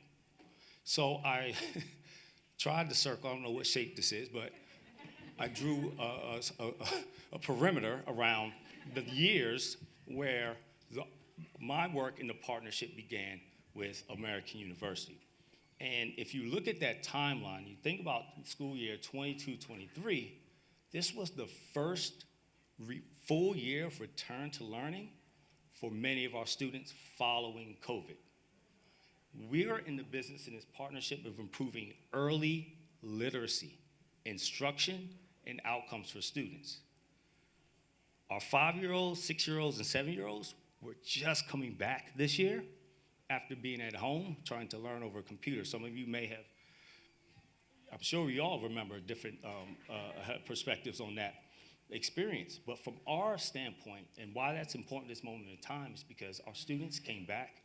So I tried to circle, I don't know what shape this is, but I drew a perimeter around the years where my work in the partnership began with American University. And if you look at that timeline, you think about school year 22-23, this was the first full year of return to learning for many of our students following COVID. We are in the business in this partnership of improving early literacy, instruction, and outcomes for students. Our 5-year-olds, 6-year-olds, and 7-year-olds were just coming back this year after being at home trying to learn over a computer. Some of you may have, I'm sure we all remember different perspectives on that experience. But from our standpoint, and why that's important at this moment in time, is because our students came back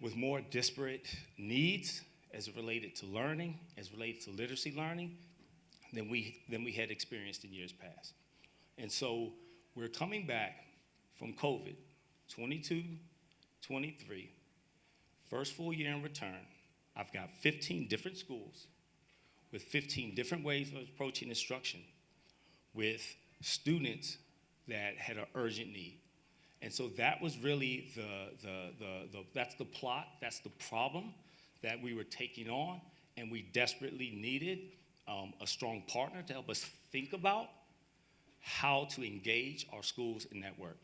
with more disparate needs as it related to learning, as related to literacy learning, than we had experienced in years past. And so we're coming back from COVID, 22, 23, first full year in return. I've got 15 different schools with 15 different ways of approaching instruction with students that had an urgent need. And so that was really that's the plot, that's the problem that we were taking on, and we desperately needed a strong partner to help us think about how to engage our schools in that work.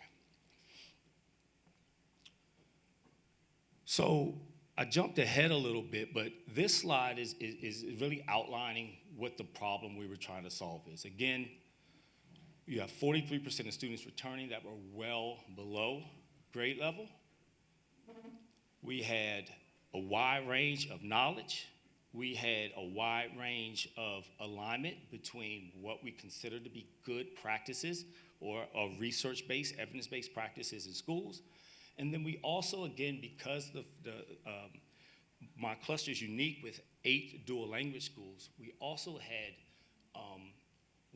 So I jumped ahead a little bit, but this slide is really outlining what the problem we were trying to solve is. Again, you have 43% of students returning that were well below grade level. We had a wide range of knowledge. We had a wide range of alignment between what we consider to be good practices or research-based, evidence-based practices in schools. And then we also, again, because my cluster is unique with 8 dual language schools, we also had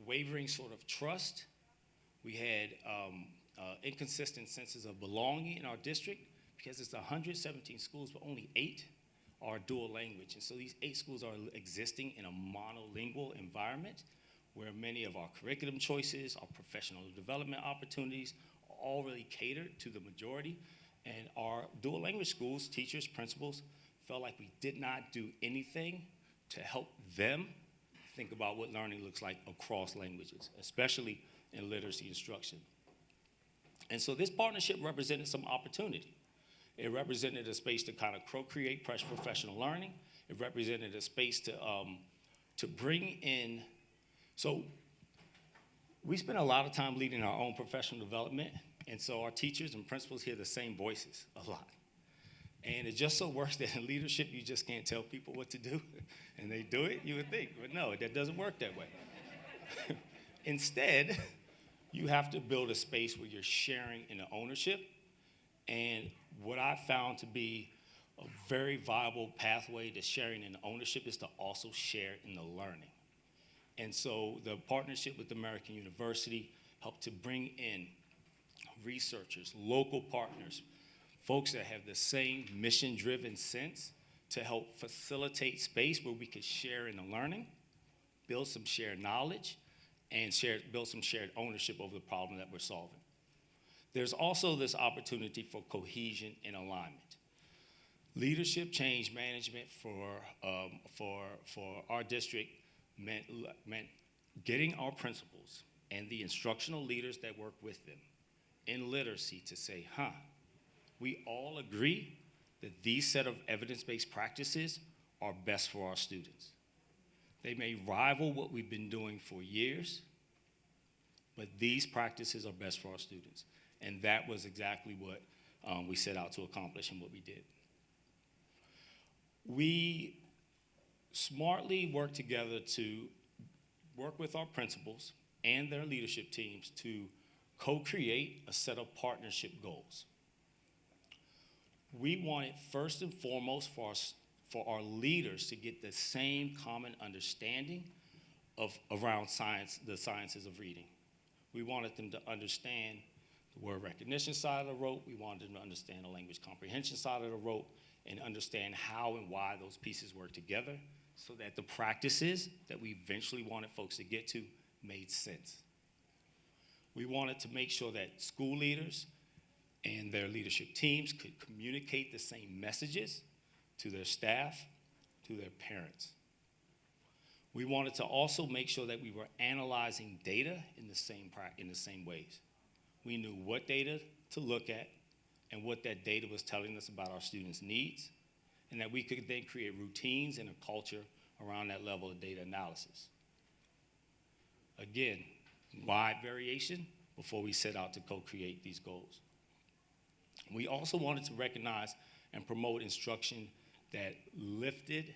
wavering sort of trust. We had inconsistent senses of belonging in our district because it's 117 schools, but only 8 are dual language. And so these 8 schools are existing in a monolingual environment where many of our curriculum choices, our professional development opportunities are all really catered to the majority. And our dual language schools, teachers, principals, felt like we did not do anything to help them think about what learning looks like across languages, especially in literacy instruction. And so this partnership represented some opportunity. It represented a space to kind of co-create professional learning. It represented a space to bring in, so we spend a lot of time leading our own professional development, and so our teachers and principals hear the same voices a lot. And it just so works that in leadership, you just can't tell people what to do, and they do it, you would think. But no, that doesn't work that way. Instead, you have to build a space where you're sharing in the ownership. And what I found to be a very viable pathway to sharing in the ownership is to also share in the learning. And so the partnership with American University helped to bring in researchers, local partners, folks that have the same mission-driven sense to help facilitate space where we could share in the learning, build some shared knowledge, and build some shared ownership over the problem that we're solving. There's also this opportunity for cohesion and alignment. Leadership change management for our district meant getting our principals and the instructional leaders that work with them in literacy to say, we all agree that these set of evidence-based practices are best for our students. They may rival what we've been doing for years, but these practices are best for our students. And that was exactly what we set out to accomplish and what we did. We smartly worked together to work with our principals and their leadership teams to co-create a set of partnership goals. We wanted first and foremost for our leaders to get the same common understanding around science, the sciences of reading. We wanted them to understand the word recognition side of the rope. We wanted them to understand the language comprehension side of the rope and understand how and why those pieces work together so that the practices that we eventually wanted folks to get to made sense. We wanted to make sure that school leaders and their leadership teams could communicate the same messages to their staff, to their parents. We wanted to also make sure that we were analyzing data in the same ways. We knew what data to look at and what that data was telling us about our students' needs, and that we could then create routines and a culture around that level of data analysis. Again, wide variation before we set out to co-create these goals. We also wanted to recognize and promote instruction that lifted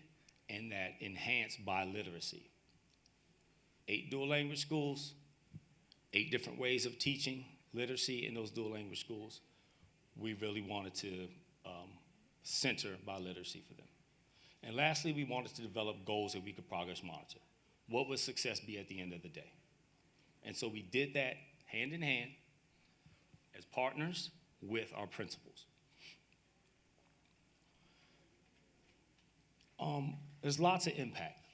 and that enhanced biliteracy. 8 dual language schools, 8 different ways of teaching literacy in those dual language schools. We really wanted to center biliteracy for them. And lastly, we wanted to develop goals that we could progress monitor. What would success be at the end of the day? And so we did that hand in hand as partners with our principals. There's lots of impact.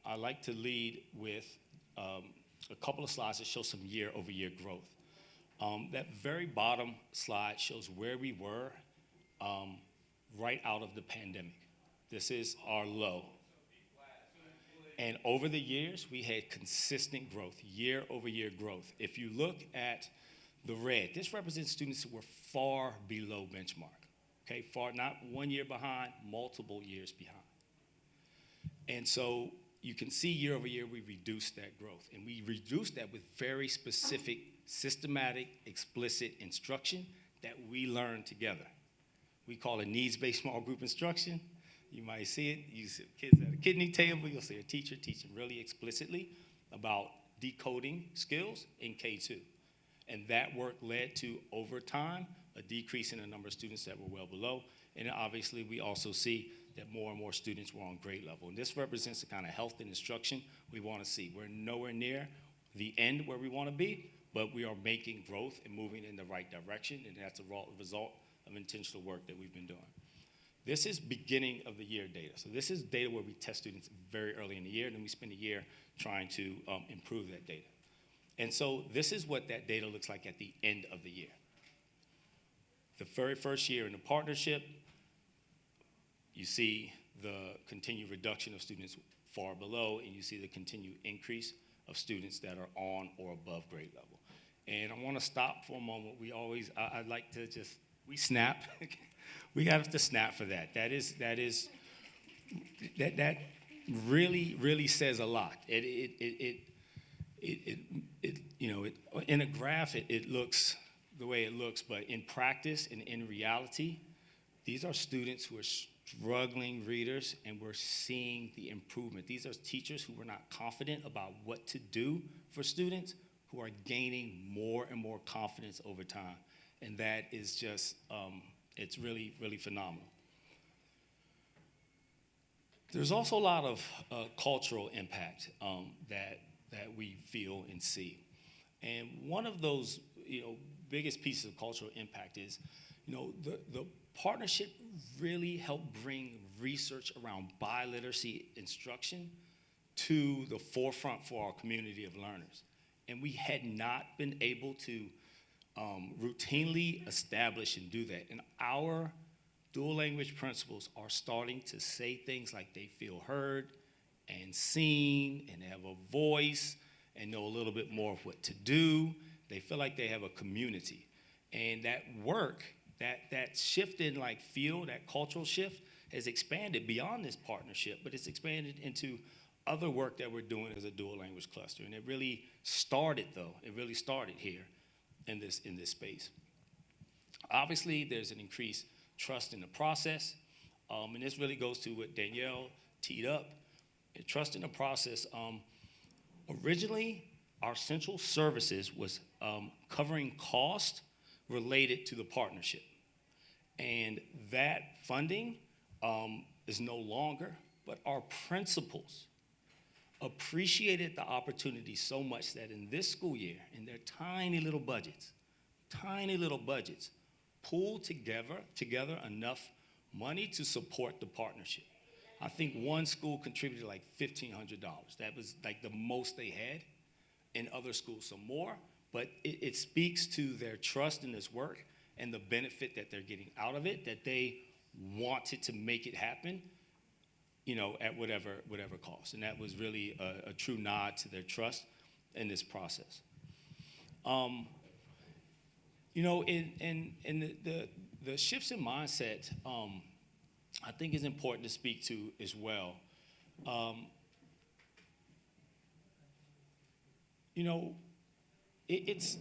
I like to lead with a couple of slides that show some year-over-year growth. That very bottom slide shows where we were right out of the pandemic. This is our low. And over the years, we had consistent growth, year-over-year growth. If you look at the red, this represents students who were far below benchmark. Okay, far, not 1 year behind, multiple years behind. And so you can see year over year, we reduced that growth. And we reduced that with very specific, systematic, explicit instruction that we learned together. We call it needs-based small group instruction. You might see it. You see kids at a kidney table. You'll see a teacher teaching really explicitly about decoding skills in K2. And that work led to, over time, a decrease in the number of students that were well below. And obviously, we also see that more and more students were on grade level. And this represents the kind of health and instruction we want to see. We're nowhere near the end where we want to be, but we are making growth and moving in the right direction, and that's a result of intentional work that we've been doing. This is beginning of the year data. So this is data where we test students very early in the year, and then we spend a year trying to improve that data. And so this is what that data looks like at the end of the year. The very first year in the partnership, you see the continued reduction of students far below, and you see the continued increase of students that are on or above grade level. And I want to stop for a moment. I'd like to just, we snap. We have to snap for that. That really says a lot. In a graph, it looks the way it looks, but in practice and in reality, these are students who are struggling readers, and we're seeing the improvement. These are teachers who were not confident about what to do for students, who are gaining more and more confidence over time. And that is just, it's really, really phenomenal. There's also a lot of cultural impact that we feel and see. And one of those, biggest pieces of cultural impact is, the partnership really helped bring research around biliteracy instruction to the forefront for our community of learners. And we had not been able to routinely establish and do that. And our dual language principals are starting to say things like they feel heard and seen and have a voice and know a little bit more of what to do. They feel like they have a community. And that work, that shift in like feel, that cultural shift has expanded beyond this partnership, but it's expanded into other work that we're doing as a dual language cluster. And it really started here in this space. Obviously, there's an increased trust in the process. And this really goes to what Danielle teed up. And trust in the process. Originally, our central services was covering cost related to the partnership. And that funding is no longer, but our principals appreciated the opportunity so much that in this school year, in their tiny little budgets, pulled together enough money to support the partnership. I think one school contributed like $1,500. That was like the most they had. In other schools, some more. But it speaks to their trust in this work and the benefit that they're getting out of it, that they wanted to make it happen, at whatever cost. And that was really a true nod to their trust in this process. In the shifts in mindset, I think is important to speak to as well. It's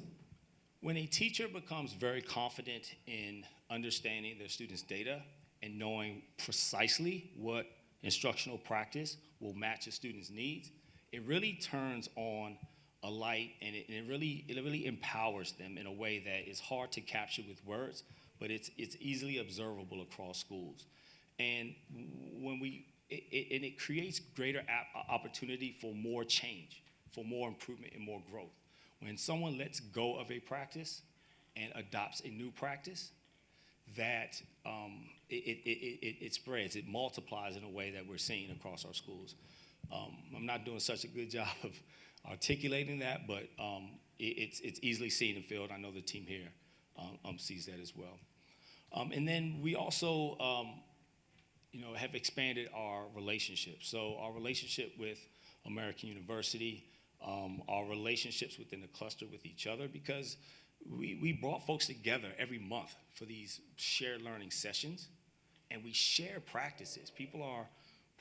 when a teacher becomes very confident in understanding their students' data and knowing precisely what instructional practice will match a student's needs, it really turns on a light, and it really empowers them in a way that is hard to capture with words, but it's easily observable across schools. And when it creates greater opportunity for more change, for more improvement and more growth. When someone lets go of a practice and adopts a new practice, that it spreads, it multiplies in a way that we're seeing across our schools. I'm not doing such a good job of articulating that, but it's easily seen and felt. I know the team here sees that as well. And then we also have expanded our relationship. So our relationship with American University, our relationships within the cluster with each other, because we brought folks together every month for these shared learning sessions, and we share practices. People are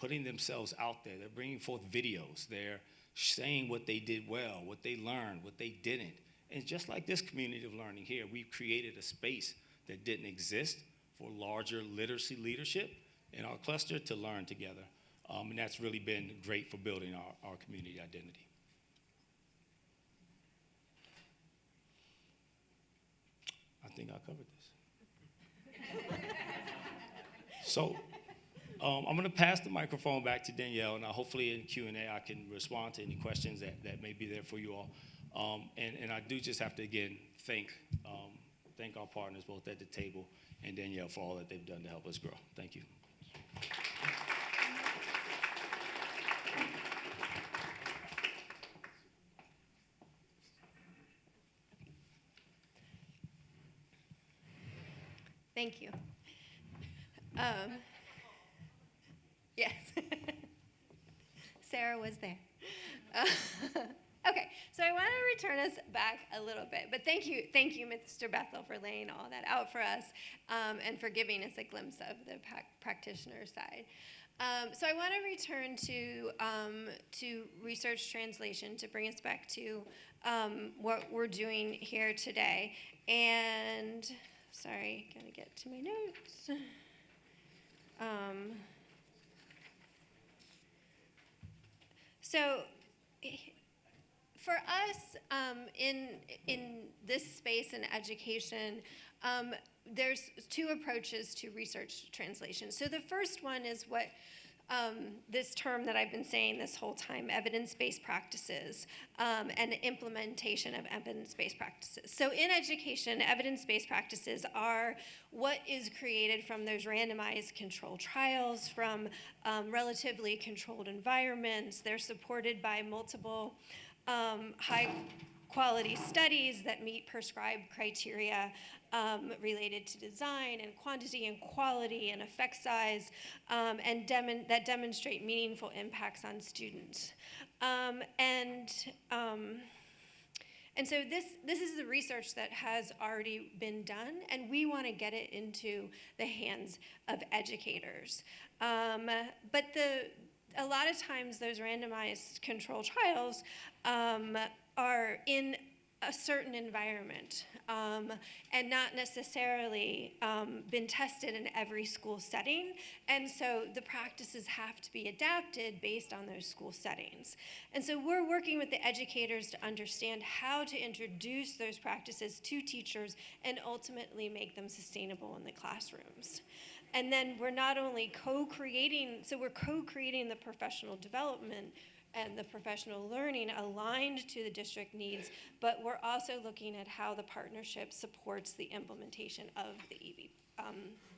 putting themselves out there. They're bringing forth videos. They're saying what they did well, what they learned, what they didn't. And just like this community of learning here, we've created a space that didn't exist for larger literacy leadership in our cluster to learn together. And that's really been great for building our community identity. I think I covered this. So I'm going to pass the microphone back to Danielle, and hopefully in Q&A I can respond to any questions that may be there for you all. And I do just have to, again, thank our partners both at the table and Danielle for all that they've done to help us grow. Thank you. Thank you. Yes. Sarah was there. Okay, so I want to return us back a little bit, but thank you, Mr. Bethel, for laying all that out for us and for giving us a glimpse of the practitioner side. So I want to return to research translation to bring us back to what we're doing here today. And sorry, gotta get to my notes. So for us in this space in education, there's two approaches to research translation. So the first one is what this term that I've been saying this whole time, evidence-based practices, and implementation of evidence-based practices. So in education, evidence-based practices are what is created from those randomized controlled trials, from relatively controlled environments. They're supported by multiple quality studies that meet prescribed criteria related to design and quantity and quality and effect size, and that demonstrate meaningful impacts on students. And so this is the research that has already been done, and we want to get it into the hands of educators. But a lot of times those randomized control trials are in a certain environment and not necessarily been tested in every school setting. And so the practices have to be adapted based on those school settings. And so we're working with the educators to understand how to introduce those practices to teachers and ultimately make them sustainable in the classrooms. And then we're not only co-creating the professional development and the professional learning aligned to the district needs, but we're also looking at how the partnership supports the implementation of the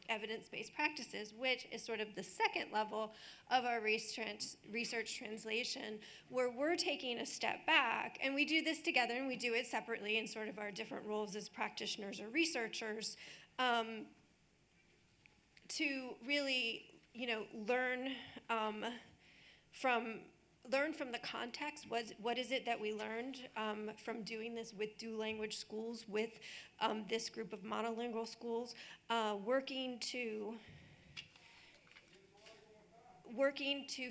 evidence-based practices, which is sort of the second level of our research translation, where we're taking a step back, and we do this together, and we do it separately in sort of our different roles as practitioners or researchers, to really, learn from the context. What is it that we learned from doing this with dual language schools, with this group of monolingual schools, working to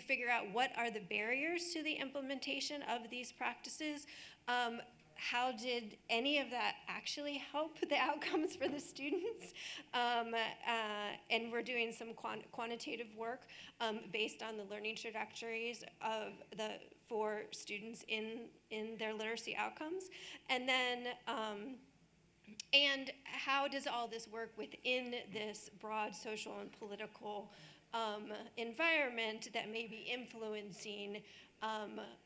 figure out what are the barriers to the implementation of these practices. How did any of that actually help the outcomes for the students? And we're doing some quantitative work based on the learning trajectories for students in their literacy outcomes. And then, and how does all this work within this broad social and political environment that may be influencing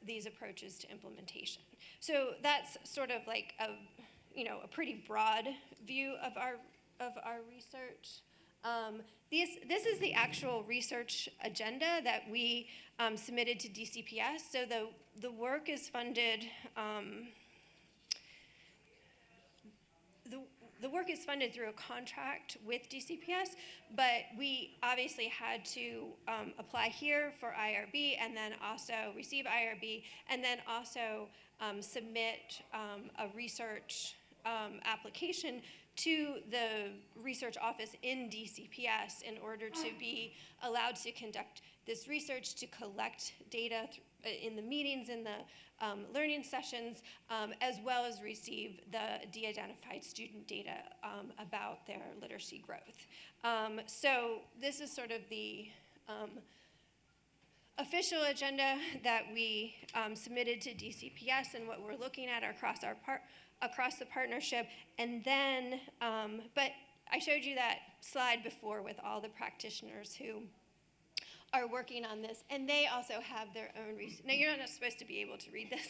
these approaches to implementation? So that's sort of like a pretty broad view of our research. This is the actual research agenda that we submitted to DCPS. So the work is funded. The work is funded through a contract with DCPS, but we obviously had to apply here for IRB and then also receive IRB and then also submit a research application to the research office in DCPS in order to be allowed to conduct this research, to collect data in the meetings, in the learning sessions, as well as receive the de-identified student data about their literacy growth. So this is sort of the official agenda that we submitted to DCPS and what we're looking at across the partnership. And then, but I showed you that slide before with all the practitioners who are working on this, and they also have their own research. Now, you're not supposed to be able to read this,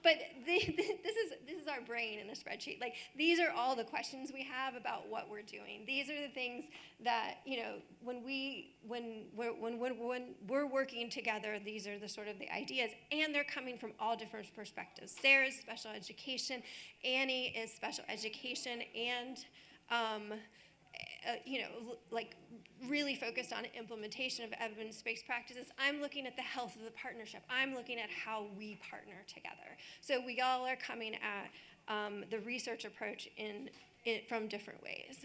but this is our brain in a spreadsheet. Like, these are all the questions we have about what we're doing. These are the things that, when we're working together, these are the sort of the ideas, and they're coming from all different perspectives. Sarah's special education, Annie is special education, and like really focused on implementation of evidence-based practices. I'm looking at the health of the partnership. I'm looking at how we partner together. So we all are coming at the research approach from different ways.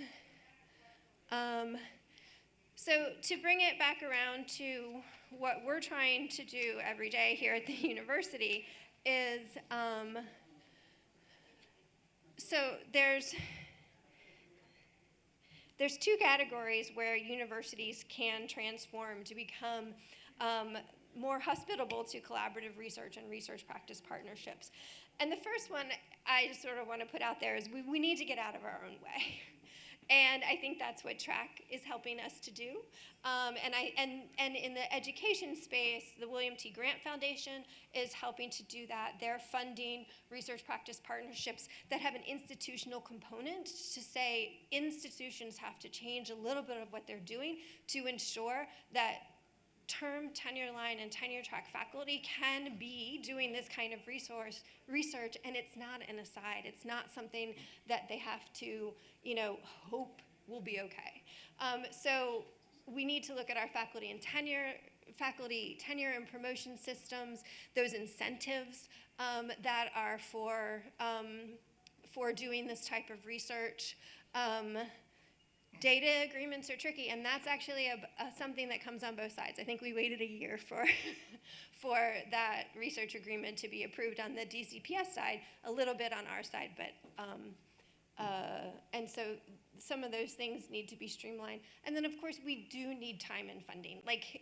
So to bring it back around to what we're trying to do every day here at the university is, so there's two categories where universities can transform to become more hospitable to collaborative research and research practice partnerships. And the first one I just sort of want to put out there is we need to get out of our own way. And I think that's what TRAC is helping us to do. And in the education space, the William T. Grant Foundation is helping to do that. They're funding research practice partnerships that have an institutional component to say institutions have to change a little bit of what they're doing to ensure that term tenure line and tenure track faculty can be doing this kind of research, and it's not an aside. It's not something that they have to, hope will be okay. So we need to look at our faculty tenure and promotion systems, those incentives that are for doing this type of research. Data agreements are tricky, and that's actually something that comes on both sides. I think we waited a year for that research agreement to be approved on the DCPS side, a little bit on our side, but and so some of those things need to be streamlined. And then, of course, we do need time and funding. Like,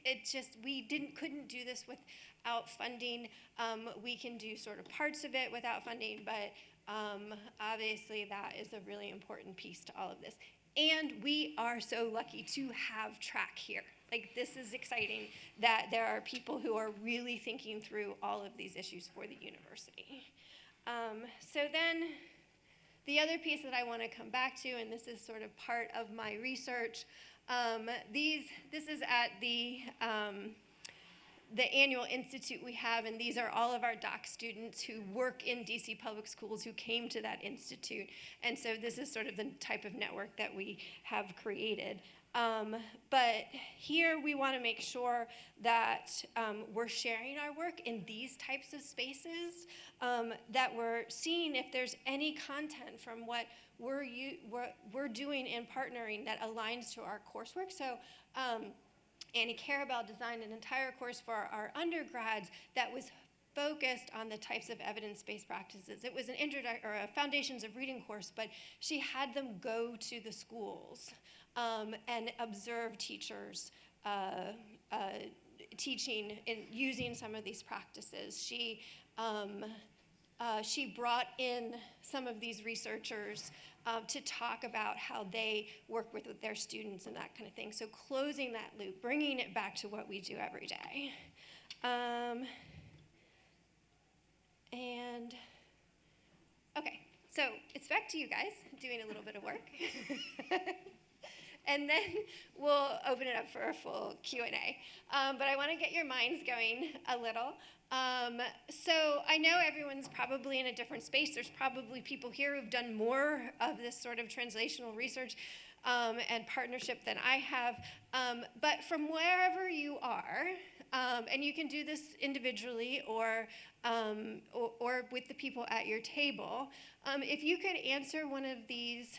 we couldn't do this without funding. We can do sort of parts of it without funding, but obviously that is a really important piece to all of this. And we are so lucky to have TRAC here. Like, this is exciting that there are people who are really thinking through all of these issues for the university. So then the other piece that I want to come back to, and this is sort of part of my research, this is at the annual institute we have, and these are all of our doc students who work in DC Public Schools who came to that institute. And so this is sort of the type of network that we have created. But here we want to make sure that we're sharing our work in these types of spaces, that we're seeing if there's any content from what we're doing in partnering that aligns to our coursework. So Annie Carabell designed an entire course for our undergrads that was focused on the types of evidence-based practices. It was a Foundations of Reading course, but she had them go to the schools and observe teachers teaching and using some of these practices. She brought in some of these researchers to talk about how they work with their students and that kind of thing. So closing that loop, bringing it back to what we do every day. And okay, so it's back to you guys doing a little bit of work. And then we'll open it up for a full Q&A. But I want to get your minds going a little. So I know everyone's probably in a different space. There's probably people here who've done more of this sort of translational research and partnership than I have. But from wherever you are, and you can do this individually or with the people at your table, if you could answer one of these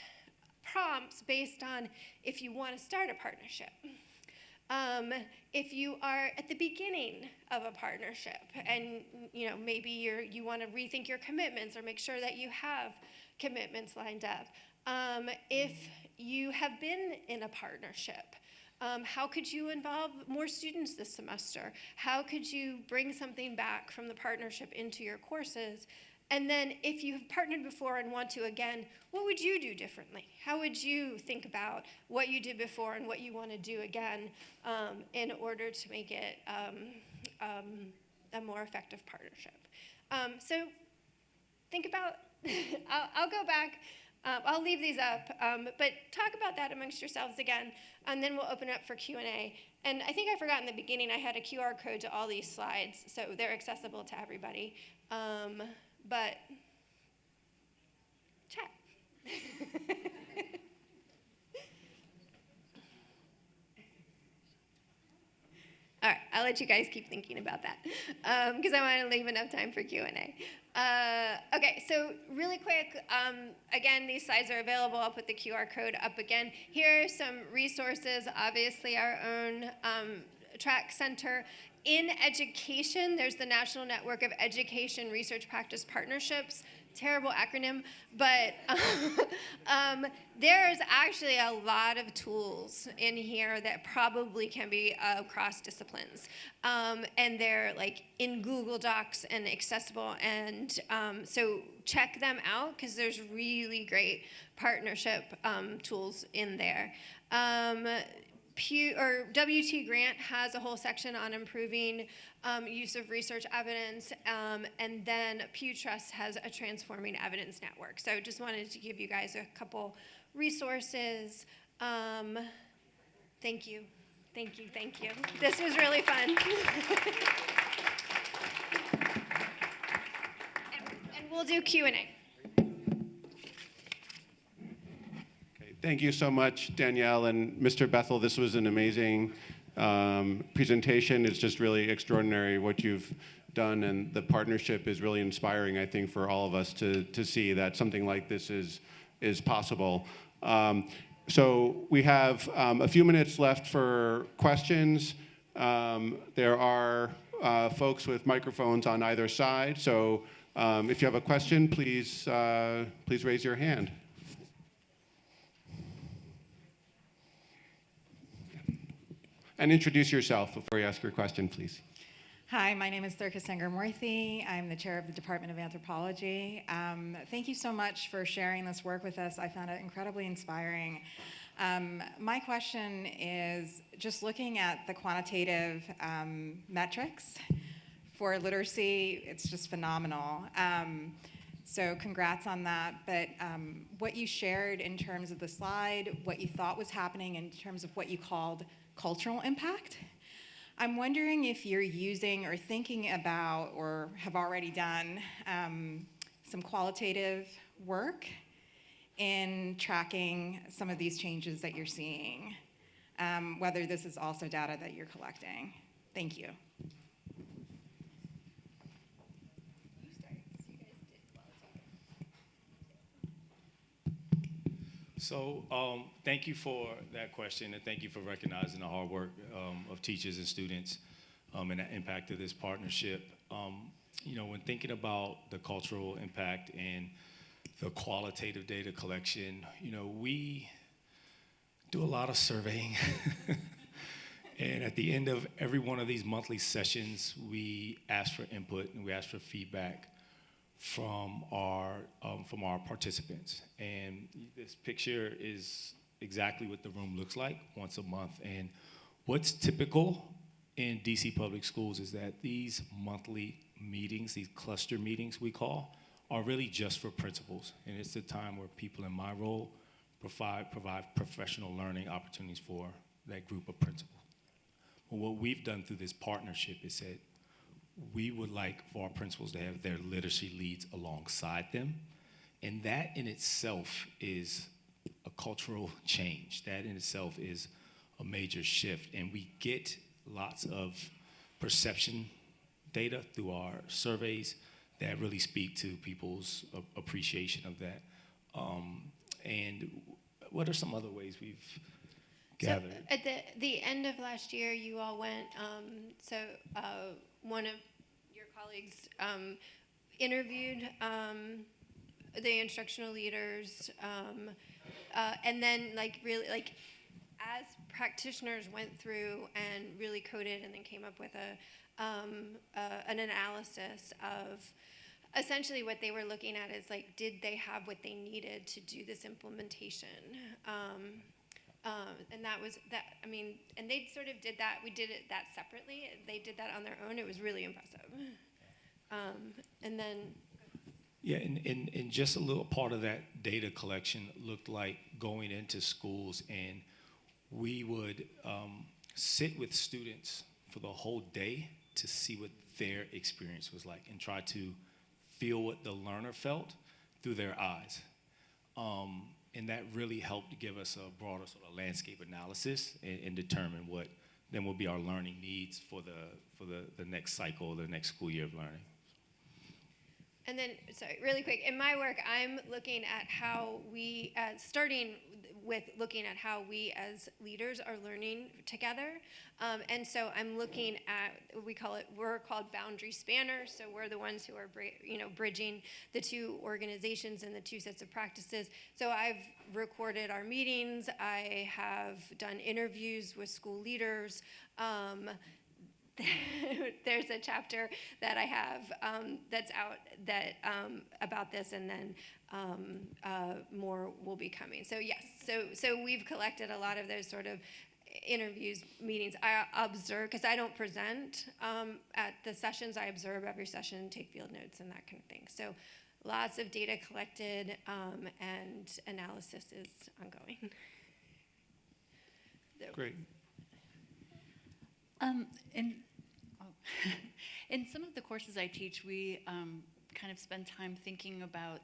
prompts based on if you want to start a partnership. If you are at the beginning of a partnership and maybe you want to rethink your commitments or make sure that you have commitments lined up. If you have been in a partnership, how could you involve more students this semester? How could you bring something back from the partnership into your courses? And then if you've partnered before and want to again, what would you do differently? How would you think about what you did before and what you want to do again in order to make it a more effective partnership? So think about, I'll go back, I'll leave these up, but talk about that amongst yourselves again, and then we'll open it up for Q&A. And I think I forgot in the beginning I had a QR code to all these slides, so they're accessible to everybody. But chat. All right, I'll let you guys keep thinking about that because I want to leave enough time for Q&A. Okay, so really quick, again, these slides are available. I'll put the QR code up again. Here are some resources, obviously our own TRAC Center. In education, there's the National Network of Education Research Practice Partnerships. Terrible acronym, but there's actually a lot of tools in here that probably can be across disciplines. And they're like in Google Docs and accessible. And so check them out because there's really great partnership tools in there. WT Grant has a whole section on improving use of research evidence, and then Pew Trust has a transforming evidence network. So just wanted to give you guys a couple resources. Thank you. Thank you, thank you. This was really fun. And we'll do Q&A. Okay, thank you so much, Danielle and Mr. Bethel. This was an amazing presentation. It's just really extraordinary what you've done, and the partnership is really inspiring, I think, for all of us to see that something like this is possible. So we have a few minutes left for questions. There are folks with microphones on either side, so if you have a question, please raise your hand. And introduce yourself before you ask your question, please. Hi, my name is Thurka Sengar-Morthy. I'm the chair of the Department of Anthropology. Thank you so much for sharing this work with us. I found it incredibly inspiring. My question is just looking at the quantitative metrics for literacy, it's just phenomenal. So congrats on that. But what you shared in terms of the slide, what you thought was happening in terms of what you called cultural impact, I'm wondering if you're using or thinking about or have already done some qualitative work in tracking some of these changes that you're seeing, whether this is also data that you're collecting. Thank you. So thank you for that question, and thank you for recognizing the hard work of teachers and students and the impact of this partnership. When thinking about the cultural impact and the qualitative data collection, we do a lot of surveying. And at the end of every one of these monthly sessions, we ask for input and we ask for feedback from our participants. And this picture is exactly what the room looks like once a month. And what's typical in DC public schools is that these monthly meetings, these cluster meetings we call, are really just for principals. And it's the time where people in my role provide professional learning opportunities for that group of principals. But what we've done through this partnership is that we would like for our principals to have their literacy leads alongside them. And that in itself is a cultural change. That in itself is a major shift. And we get lots of perception data through our surveys that really speak to people's appreciation of that. And what are some other ways we've gathered? So at the end of last year, you all went, one of your colleagues interviewed the instructional leaders, and then as practitioners went through and really coded and then came up with an analysis of essentially what they were looking at is did they have what they needed to do this implementation? And that was that. I mean, and they sort of did that. We did that separately. They did that on their own. It was really impressive. And then. Yeah, and just a little part of that data collection looked like going into schools, and we would sit with students for the whole day to see what their experience was like and try to feel what the learner felt through their eyes. And that really helped give us a broader sort of landscape analysis and determine what then will be our learning needs for the next cycle, the next school year of learning. And then, sorry, really quick, in my work, I'm looking at how we, starting with looking at how we as leaders are learning together. And so I'm looking at, we're called boundary spanners. So we're the ones who are, bridging the two organizations and the two sets of practices. So I've recorded our meetings. I have done interviews with school leaders. There's a chapter that I have that's out that about this, and then more will be coming. So yes, so we've collected a lot of those sort of interviews, meetings. I observe, because I don't present at the sessions. I observe every session, take field notes, and that kind of thing. So lots of data collected, and analysis is ongoing. Great. In, in some of the courses I teach, we kind of spend time thinking about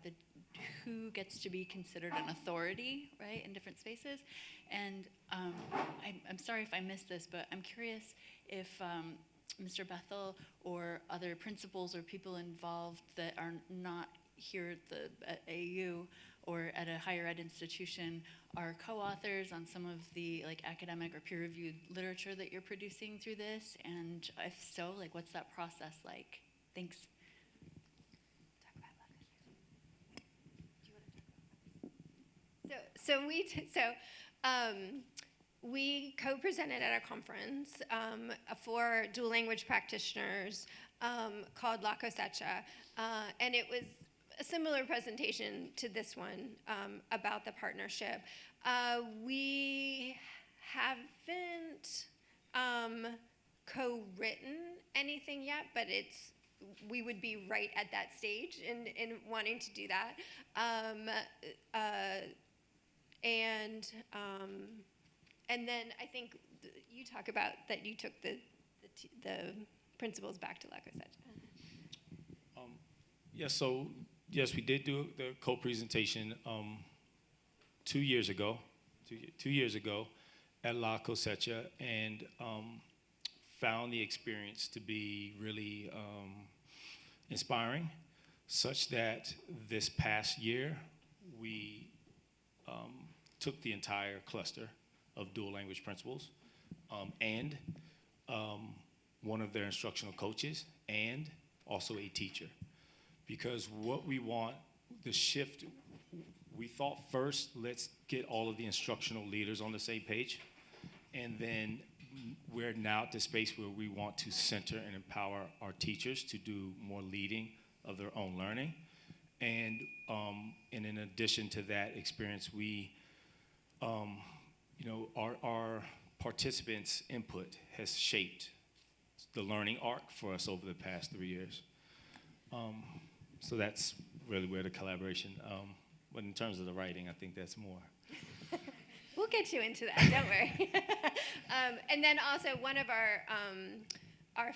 who gets to be considered an authority, right, in different spaces. And I'm sorry if I missed this, but I'm curious if Mr. Bethel or other principals or people involved that are not here at AU or at a higher ed institution are co-authors on some of the academic or peer-reviewed literature that you're producing through this, and if so, what's that process like? Thanks. We co-presented at a conference for dual language practitioners called La Cosecha, and it was a similar presentation to this one about the partnership. We haven't co-written anything yet, but we would be right at that stage in wanting to do that. And then I think you talk about that you took the principles back to La Cosecha. Yes, we did do the co-presentation 2 years ago, 2 years ago at La Cosecha, and found the experience to be really inspiring, such that this past year we took the entire cluster of dual language principals and one of their instructional coaches and also a teacher. Because what we want, the shift, we thought first, let's get all of the instructional leaders on the same page. And then we're now at the space where we want to center and empower our teachers to do more leading of their own learning. And in addition to that experience, we, our participants' input has shaped the learning arc for us over the past 3 years. So that's really where the collaboration, but in terms of the writing, I think that's more. We'll get you into that, don't worry. And then also one of our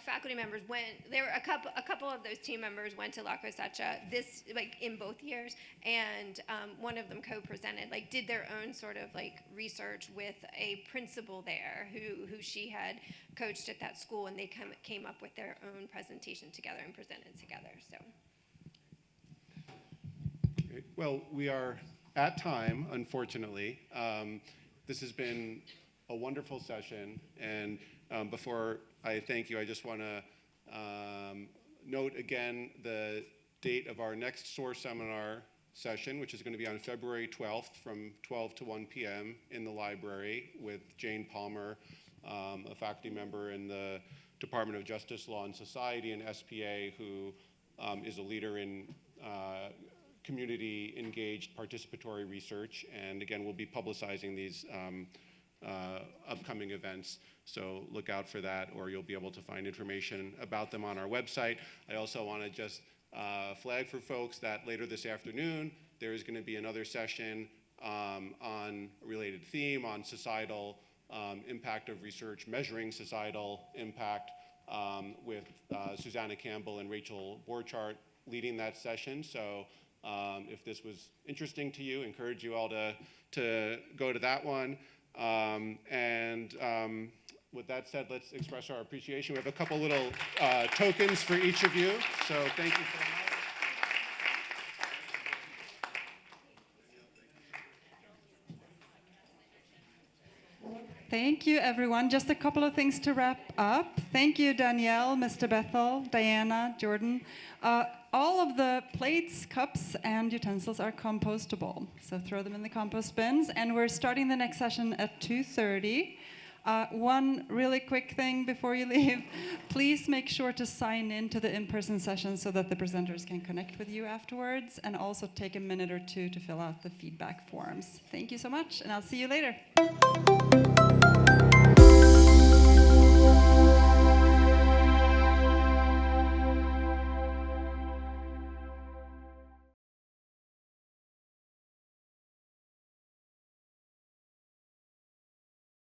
faculty members there were a couple of those team members went to La Cosecha in both years, and one of them co-presented, did their own sort of research with a principal there who she had coached at that school, and they came up with their own presentation together and presented together, so. Great. Well, we are at time, unfortunately. This has been a wonderful session, and before I thank you, I just want to note again the date of our next SOAR Seminar session, which is going to be on February 12th from 12 to 1 p.m. in the library with Jane Palmer, a faculty member in the Department of Justice, Law, and Society, and SPA, who is a leader in community-engaged participatory research. And again, we'll be publicizing these upcoming events. So look out for that, or you'll be able to find information about them on our website. I also want to just flag for folks that later this afternoon, there is going to be another session on a related theme on societal impact of research, measuring societal impact, with Susanna Campbell and Rachel Borchardt leading that session. So if this was interesting to you, I encourage you all to go to that one. With that said, let's express our appreciation. We have a couple little tokens for each of you, so thank you so much. Thank you, everyone. Just a couple of things to wrap up. Thank you, Danielle, Mr. Bethel, Diana, Jordan. All of the plates, cups, and utensils are compostable, so throw them in the compost bins. And we're starting the next session at 2:30. One really quick thing before you leave, please make sure to sign in to the in-person session so that the presenters can connect with you afterwards, and also take a minute or two to fill out the feedback forms. Thank you so much, and I'll see you later.